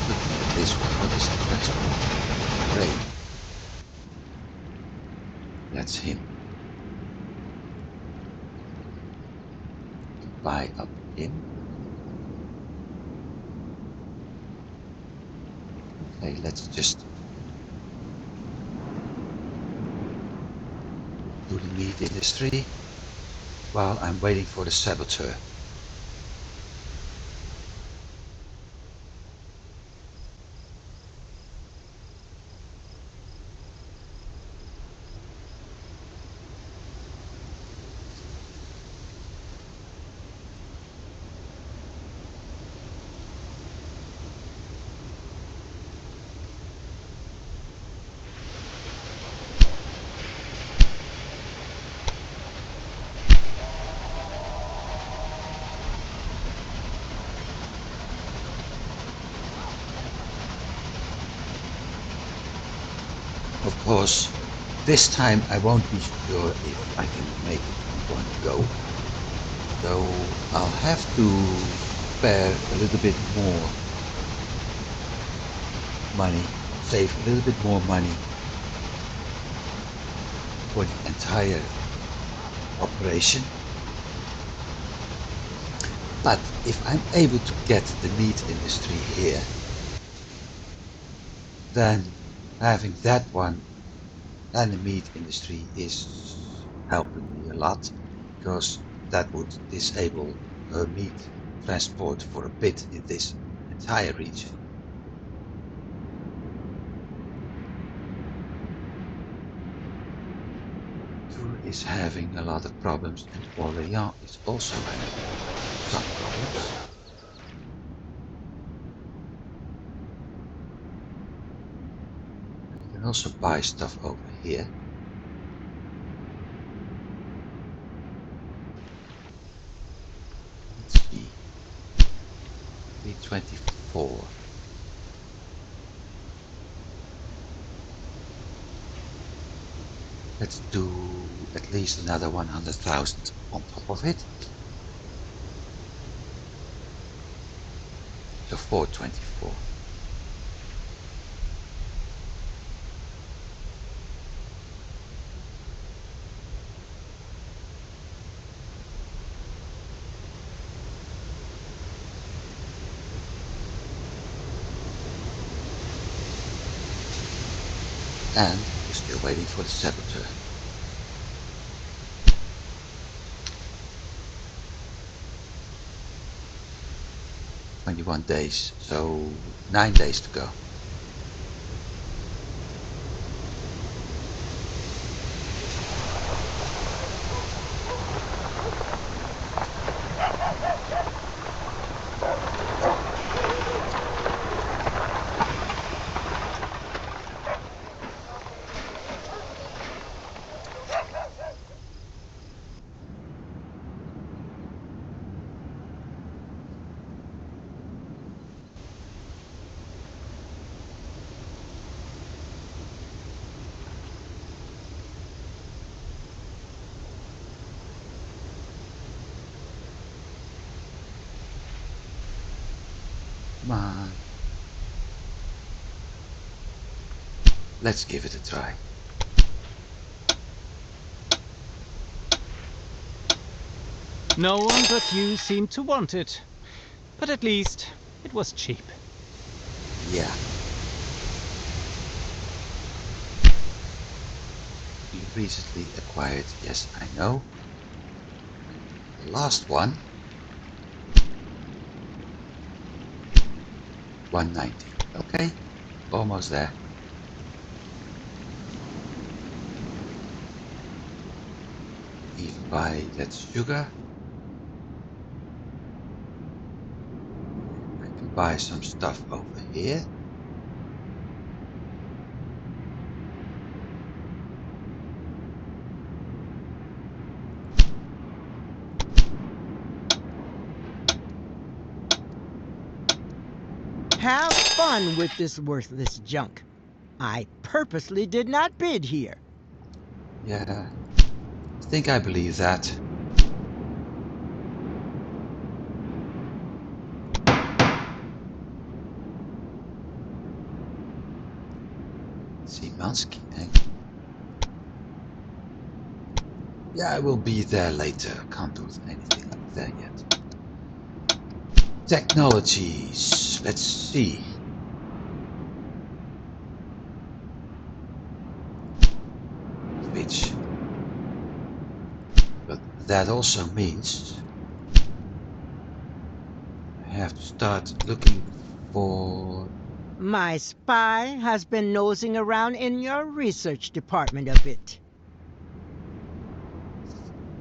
Looking at this one, what is the transport? Rain. That's him. Buy up him. Okay, let's just do the meat industry while I'm waiting for the saboteur. Of course, this time I won't be sure if I can make it in one go. So I'll have to spare a little bit more money, save a little bit more money for the entire operation. But if I'm able to get the meat industry here, then having that one and the meat industry is helping me a lot, because that would disable meat transport for a bit in this entire region. is having a lot of problems, and Orléans is also having some problems. You can also buy stuff over here. Let's see. 324. Let's do at least another 100,000 on top of it. So 424. And we're still waiting for the saboteur. days, so 9 days to go. Come on. Let's give it a try. No one but you seemed to want it. But at least it was cheap. Yeah. We recently acquired, yes, I know. The last one. 190. Okay, almost there. Even buy that sugar. I can buy some stuff over here. Have fun with this worthless junk. I purposely did not bid here. Yeah, I think I believe that. Simansky, eh? Yeah, I will be there later. Can't do anything like that yet. Technologies. Let's see. Which. But that also means I have to start looking for. My spy has been nosing around in your research department a bit.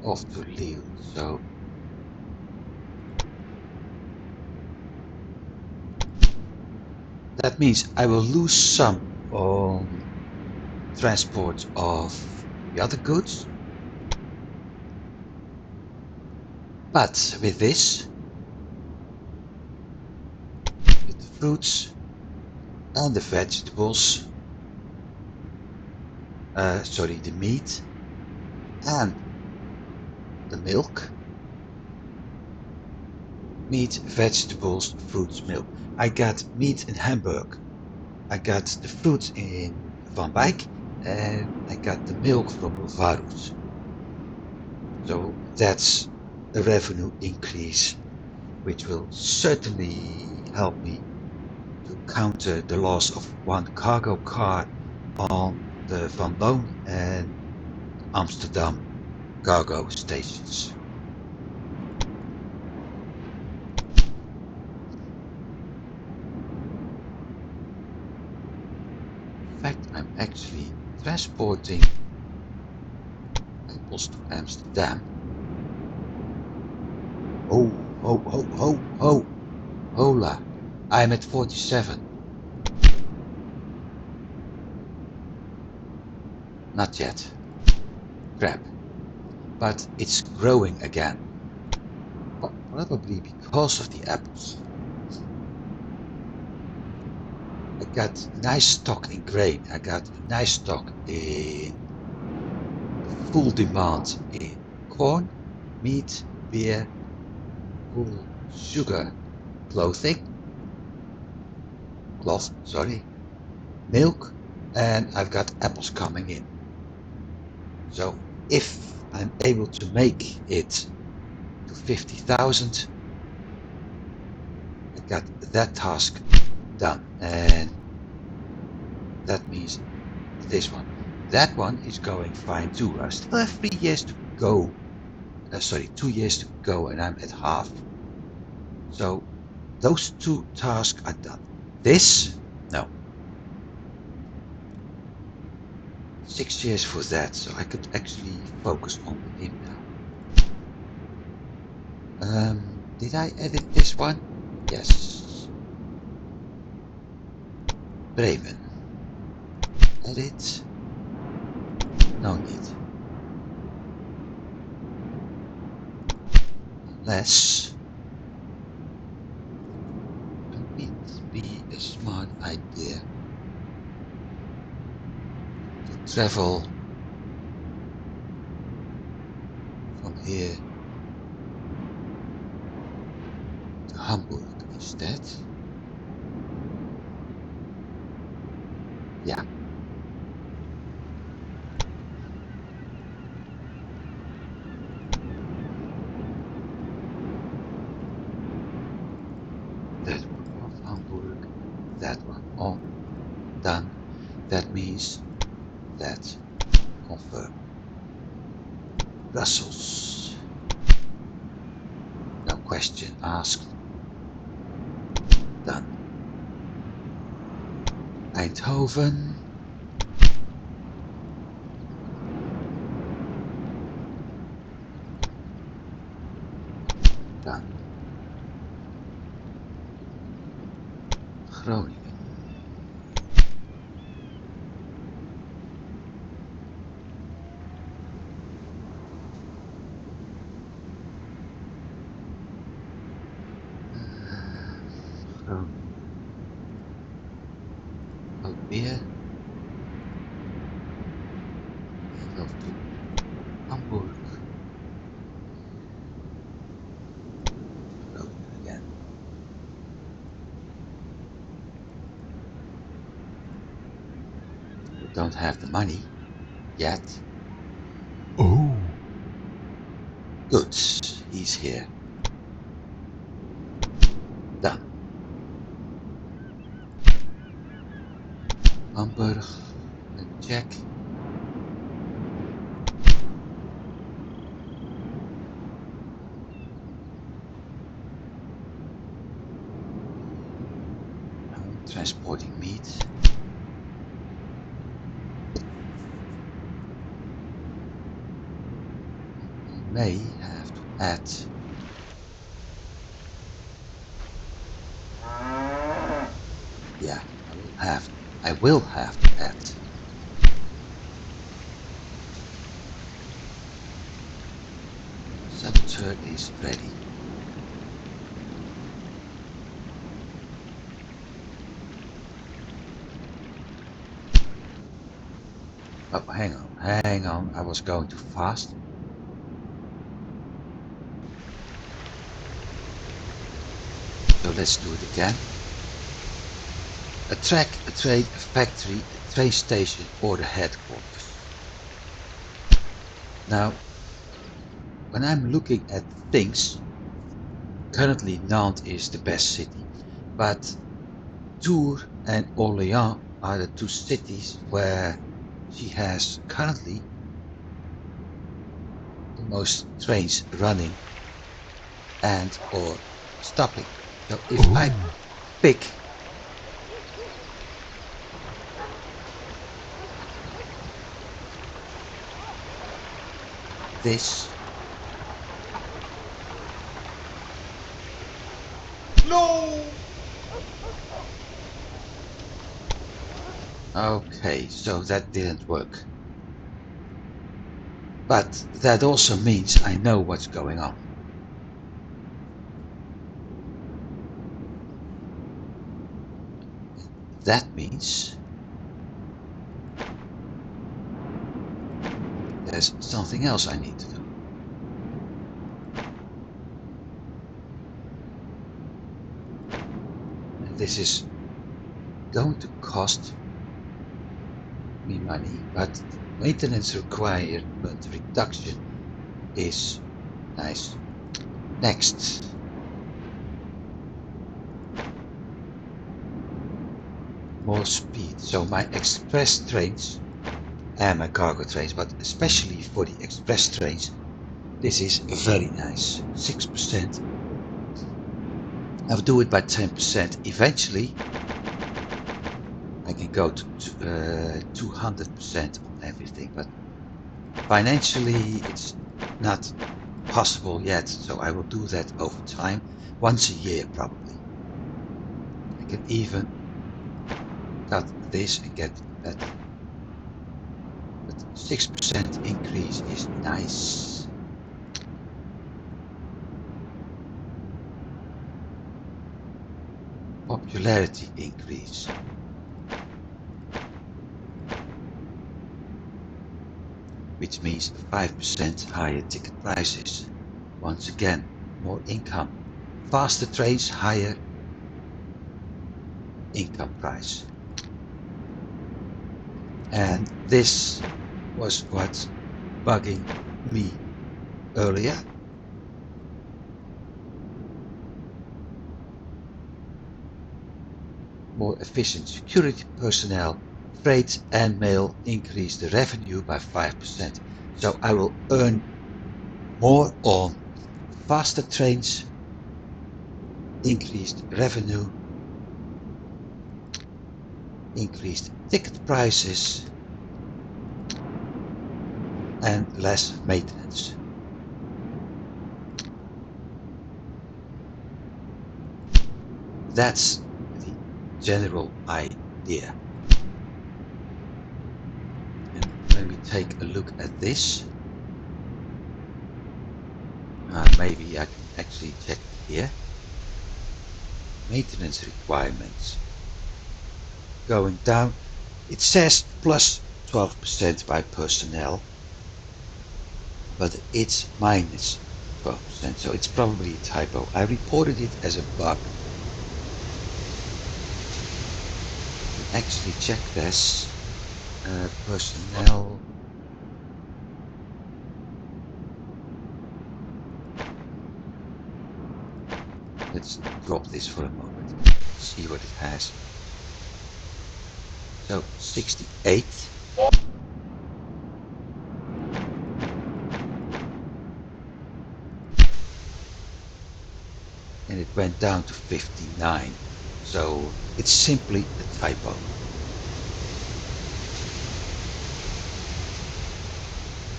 Off to Lille, so. That means I will lose some on transport of the other goods. But with this, with the fruits and the vegetables, the meat and the milk, meat, vegetables, fruits, milk. I got meat in Hamburg, I got the fruits in Van Wijk, and I got the milk from Varus. So that's a revenue increase, which will certainly help me to counter the loss of one cargo car on the Van Loon and Amsterdam cargo stations. In fact, I'm actually transporting my apples to Amsterdam. Oh, ho, ho, ho, ho. Hola. I'm at 47. Not yet. Crap. But it's growing again. Probably because of the apples. I got nice stock in grain. I got a nice stock in full demand in corn, meat, beer, wool, sugar, cloth, sorry, milk, and I've got apples coming in. So if I'm able to make it to 50,000, I got that task done, and that means this one. That one is going fine too. I still have 3 years to go. 2 years to go, and I'm at half. So those 2 tasks are done. This, no. 6 years for that, so I could actually focus on him now. Did I edit this one? Yes. Bremen. Edit. No need. Unless it would be a smart idea to travel from here to Hamburg instead. Yeah. That one off Hamburg, that one on, done. That means that confirm. Brussels. No question asked. Done. Eindhoven. Done. Groningen. Groningen. Alweer. Go to Hamburg. Groningen again. We don't have the money yet. Oh. Good. He's here. Done. Hamburg. Let me check. Transporting meat. I may have to add I will have to add saboteur is ready. Oh, hang on, I was going too fast. So let's do it again. A track, a train, a factory, a train station, or the headquarters. Now, when I'm looking at things, currently Nantes is the best city, but Tours and Orléans are the 2 cities where she has currently the most trains running and or stopping. So if I pick this. No! Okay, so that didn't work. But that also means I know what's going on. That means there's something else I need to do. And this is going to cost me money, but maintenance requirement reduction is nice. Next. More speed. So my express trains and my cargo trains, but especially for the express trains, this is very nice. 6%. I'll do it by 10%. Eventually, I can go to 200% on everything, but financially it's not possible yet, so I will do that over time, once a year probably. I can even cut this and get better. But 6% increase is nice. Popularity increase. Which means 5% higher ticket prices. Once again, more income. Faster trains, higher income price. And this was what's bugging me earlier. More efficient security personnel, freight and mail increase the revenue by 5%. So I will earn more on faster trains, increased revenue, increased ticket prices, and less maintenance. That's the general idea. And when we take a look at this, maybe I can actually check it here. Maintenance requirements. Going down, it says plus 12% by personnel, but it's minus 12%, so it's probably a typo. I reported it as a bug. You can actually check this. Personnel. Let's drop this for a moment, see what it has. So 68. And it went down to 59. So it's simply a typo.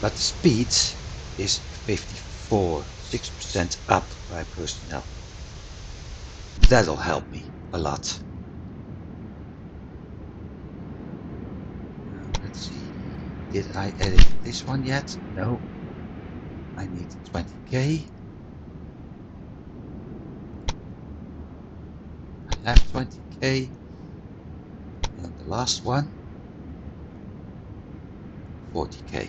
But the speed is 54, 6% up by personnel. That'll help me a lot. Let's see, did I edit this one yet? No. I need 20k. I have 20k. And the last one, 40k.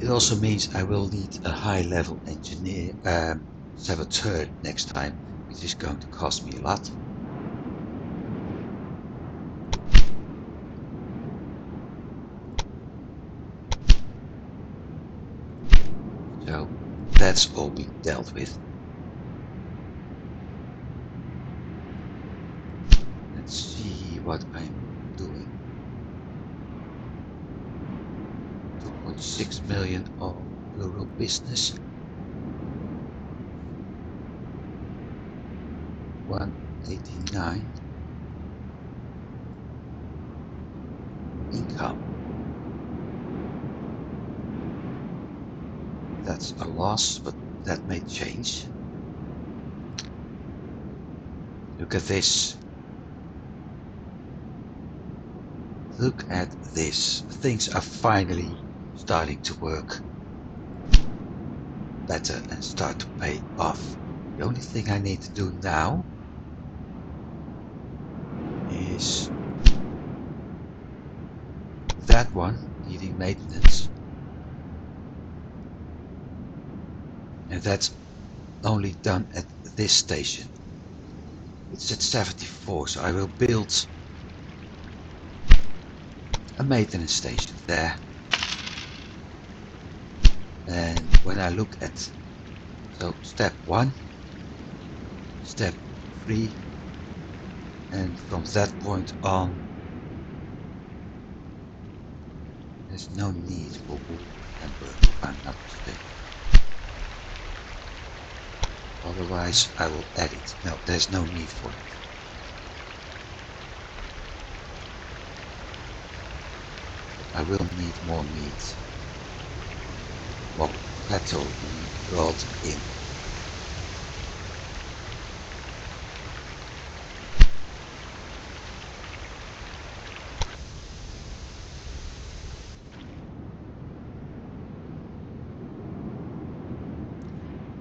It also means I will need a high-level engineer, saboteur next time, which is going to cost me a lot. So that's all being dealt with. Let's see what I'm doing. 2.6 million on rural business. 189. income. That's a loss, but that may change. Look at this. Look at this. Things are finally starting to work better and start to pay off. The only thing I need to do now is that one needing maintenance. And that's only done at this station. It's at 74, so I will build a maintenance station there. And when I look at, so step 1, step 3, and from that point on there's no need for wood and burn, if I'm not mistaken. Otherwise I will add it. No, there's no need for it. I will need more meat, more cattle brought in.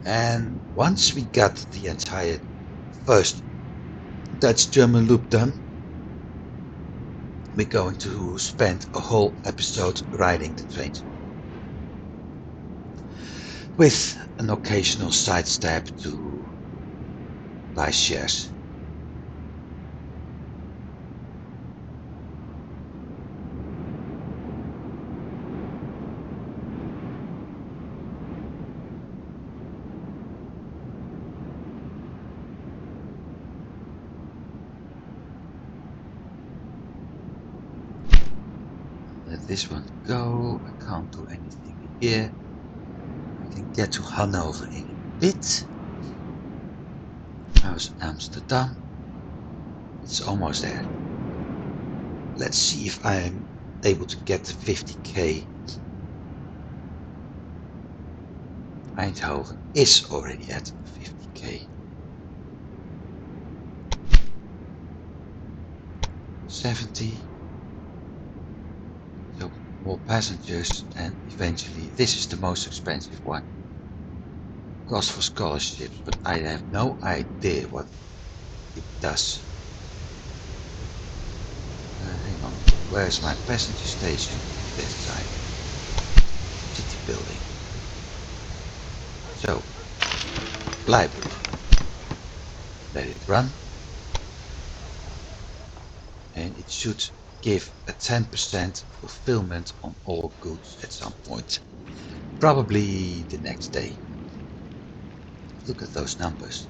And once we got the entire first Dutch-German loop done, we're going to spend a whole episode riding the trains, with an occasional sidestep to buy shares. Let this one go. I can't do anything here. I can get to Hanover in a bit. How's Amsterdam? It's almost there. Let's see if I'm able to get to 50k. Eindhoven is already at 50k. 70. So more passengers, and eventually this is the most expensive one. Cost for scholarships, but I have no idea what it does. Hang on, where's my passenger station? This side. City building. So, library. Let it run. And it should give a 10% fulfillment on all goods at some point. Probably the next day. Look at those numbers.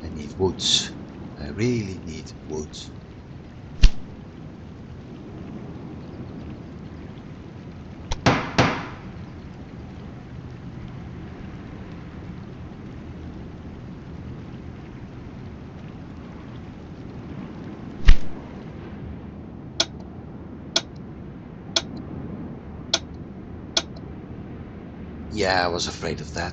I need woods. I really need woods. Yeah, I was afraid of that.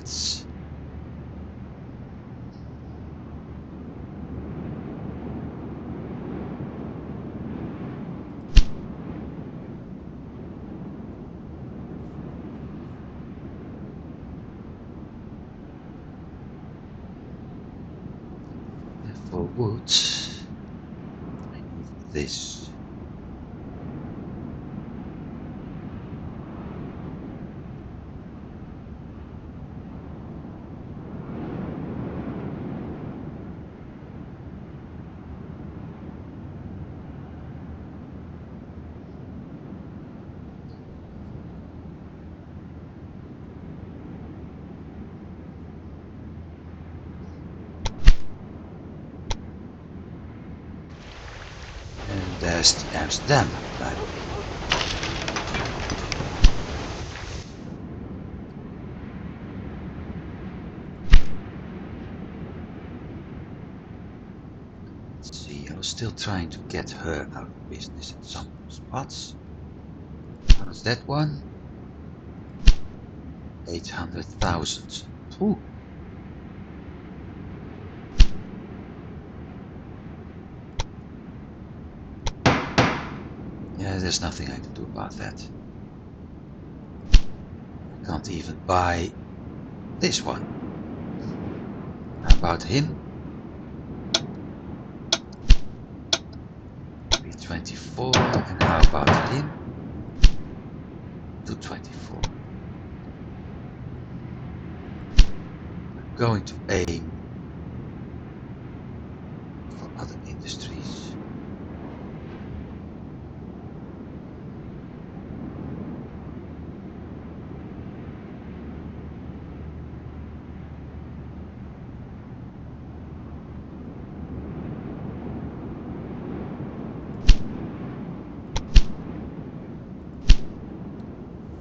And for wood, I need this. And there's the Amsterdam library. still trying to get her out of business in some spots. How's that one? 800,000. Ooh. Yeah, there's nothing I can do about that. I can't even buy this one. How about him? 324. And how about him? 224. I'm going to aim for other industries.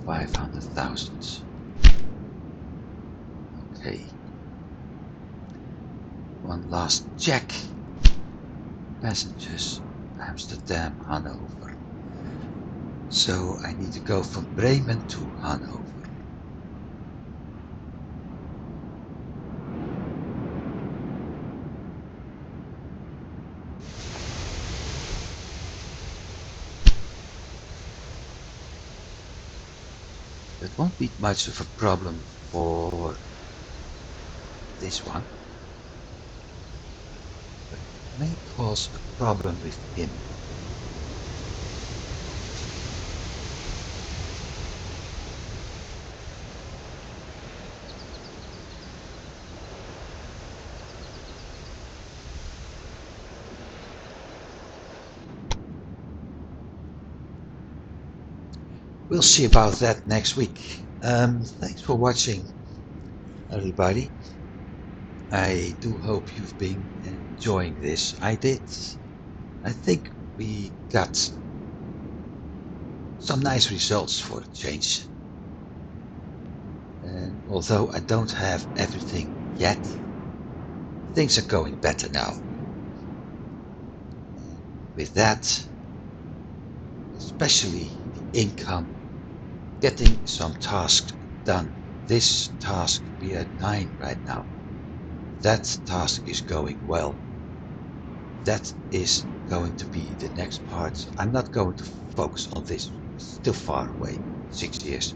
$500,000. Okay. One last check. Passengers, Amsterdam, Hanover. So I need to go from Bremen to Hanover. That won't be much of a problem for this one. But it may cause a problem with him. We'll see about that next week. Thanks for watching, everybody. I do hope you've been enjoying this. I did. I think we got some nice results for a change. And although I don't have everything yet, things are going better now. And with that, especially the income, getting some tasks done. This task, we are at 9 right now. That task is going well. That is going to be the next part. I'm not going to focus on this. It's still far away. 6 years.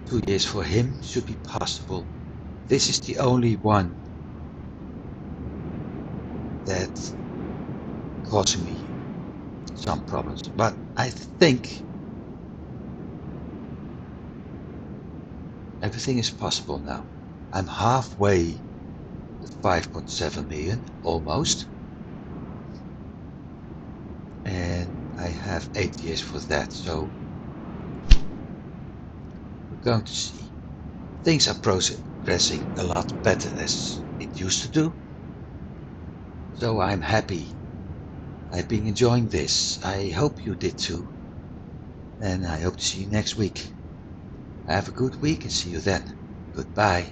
2 years for him should be possible. This is the only one that's causing me some problems. But I think everything is possible now. I'm halfway at 5.7 million, almost. And I have 8 years for that, so we're going to see. Things are progressing a lot better as it used to do. So I'm happy. I've been enjoying this. I hope you did too. And I hope to see you next week. Have a good week and see you then. Goodbye.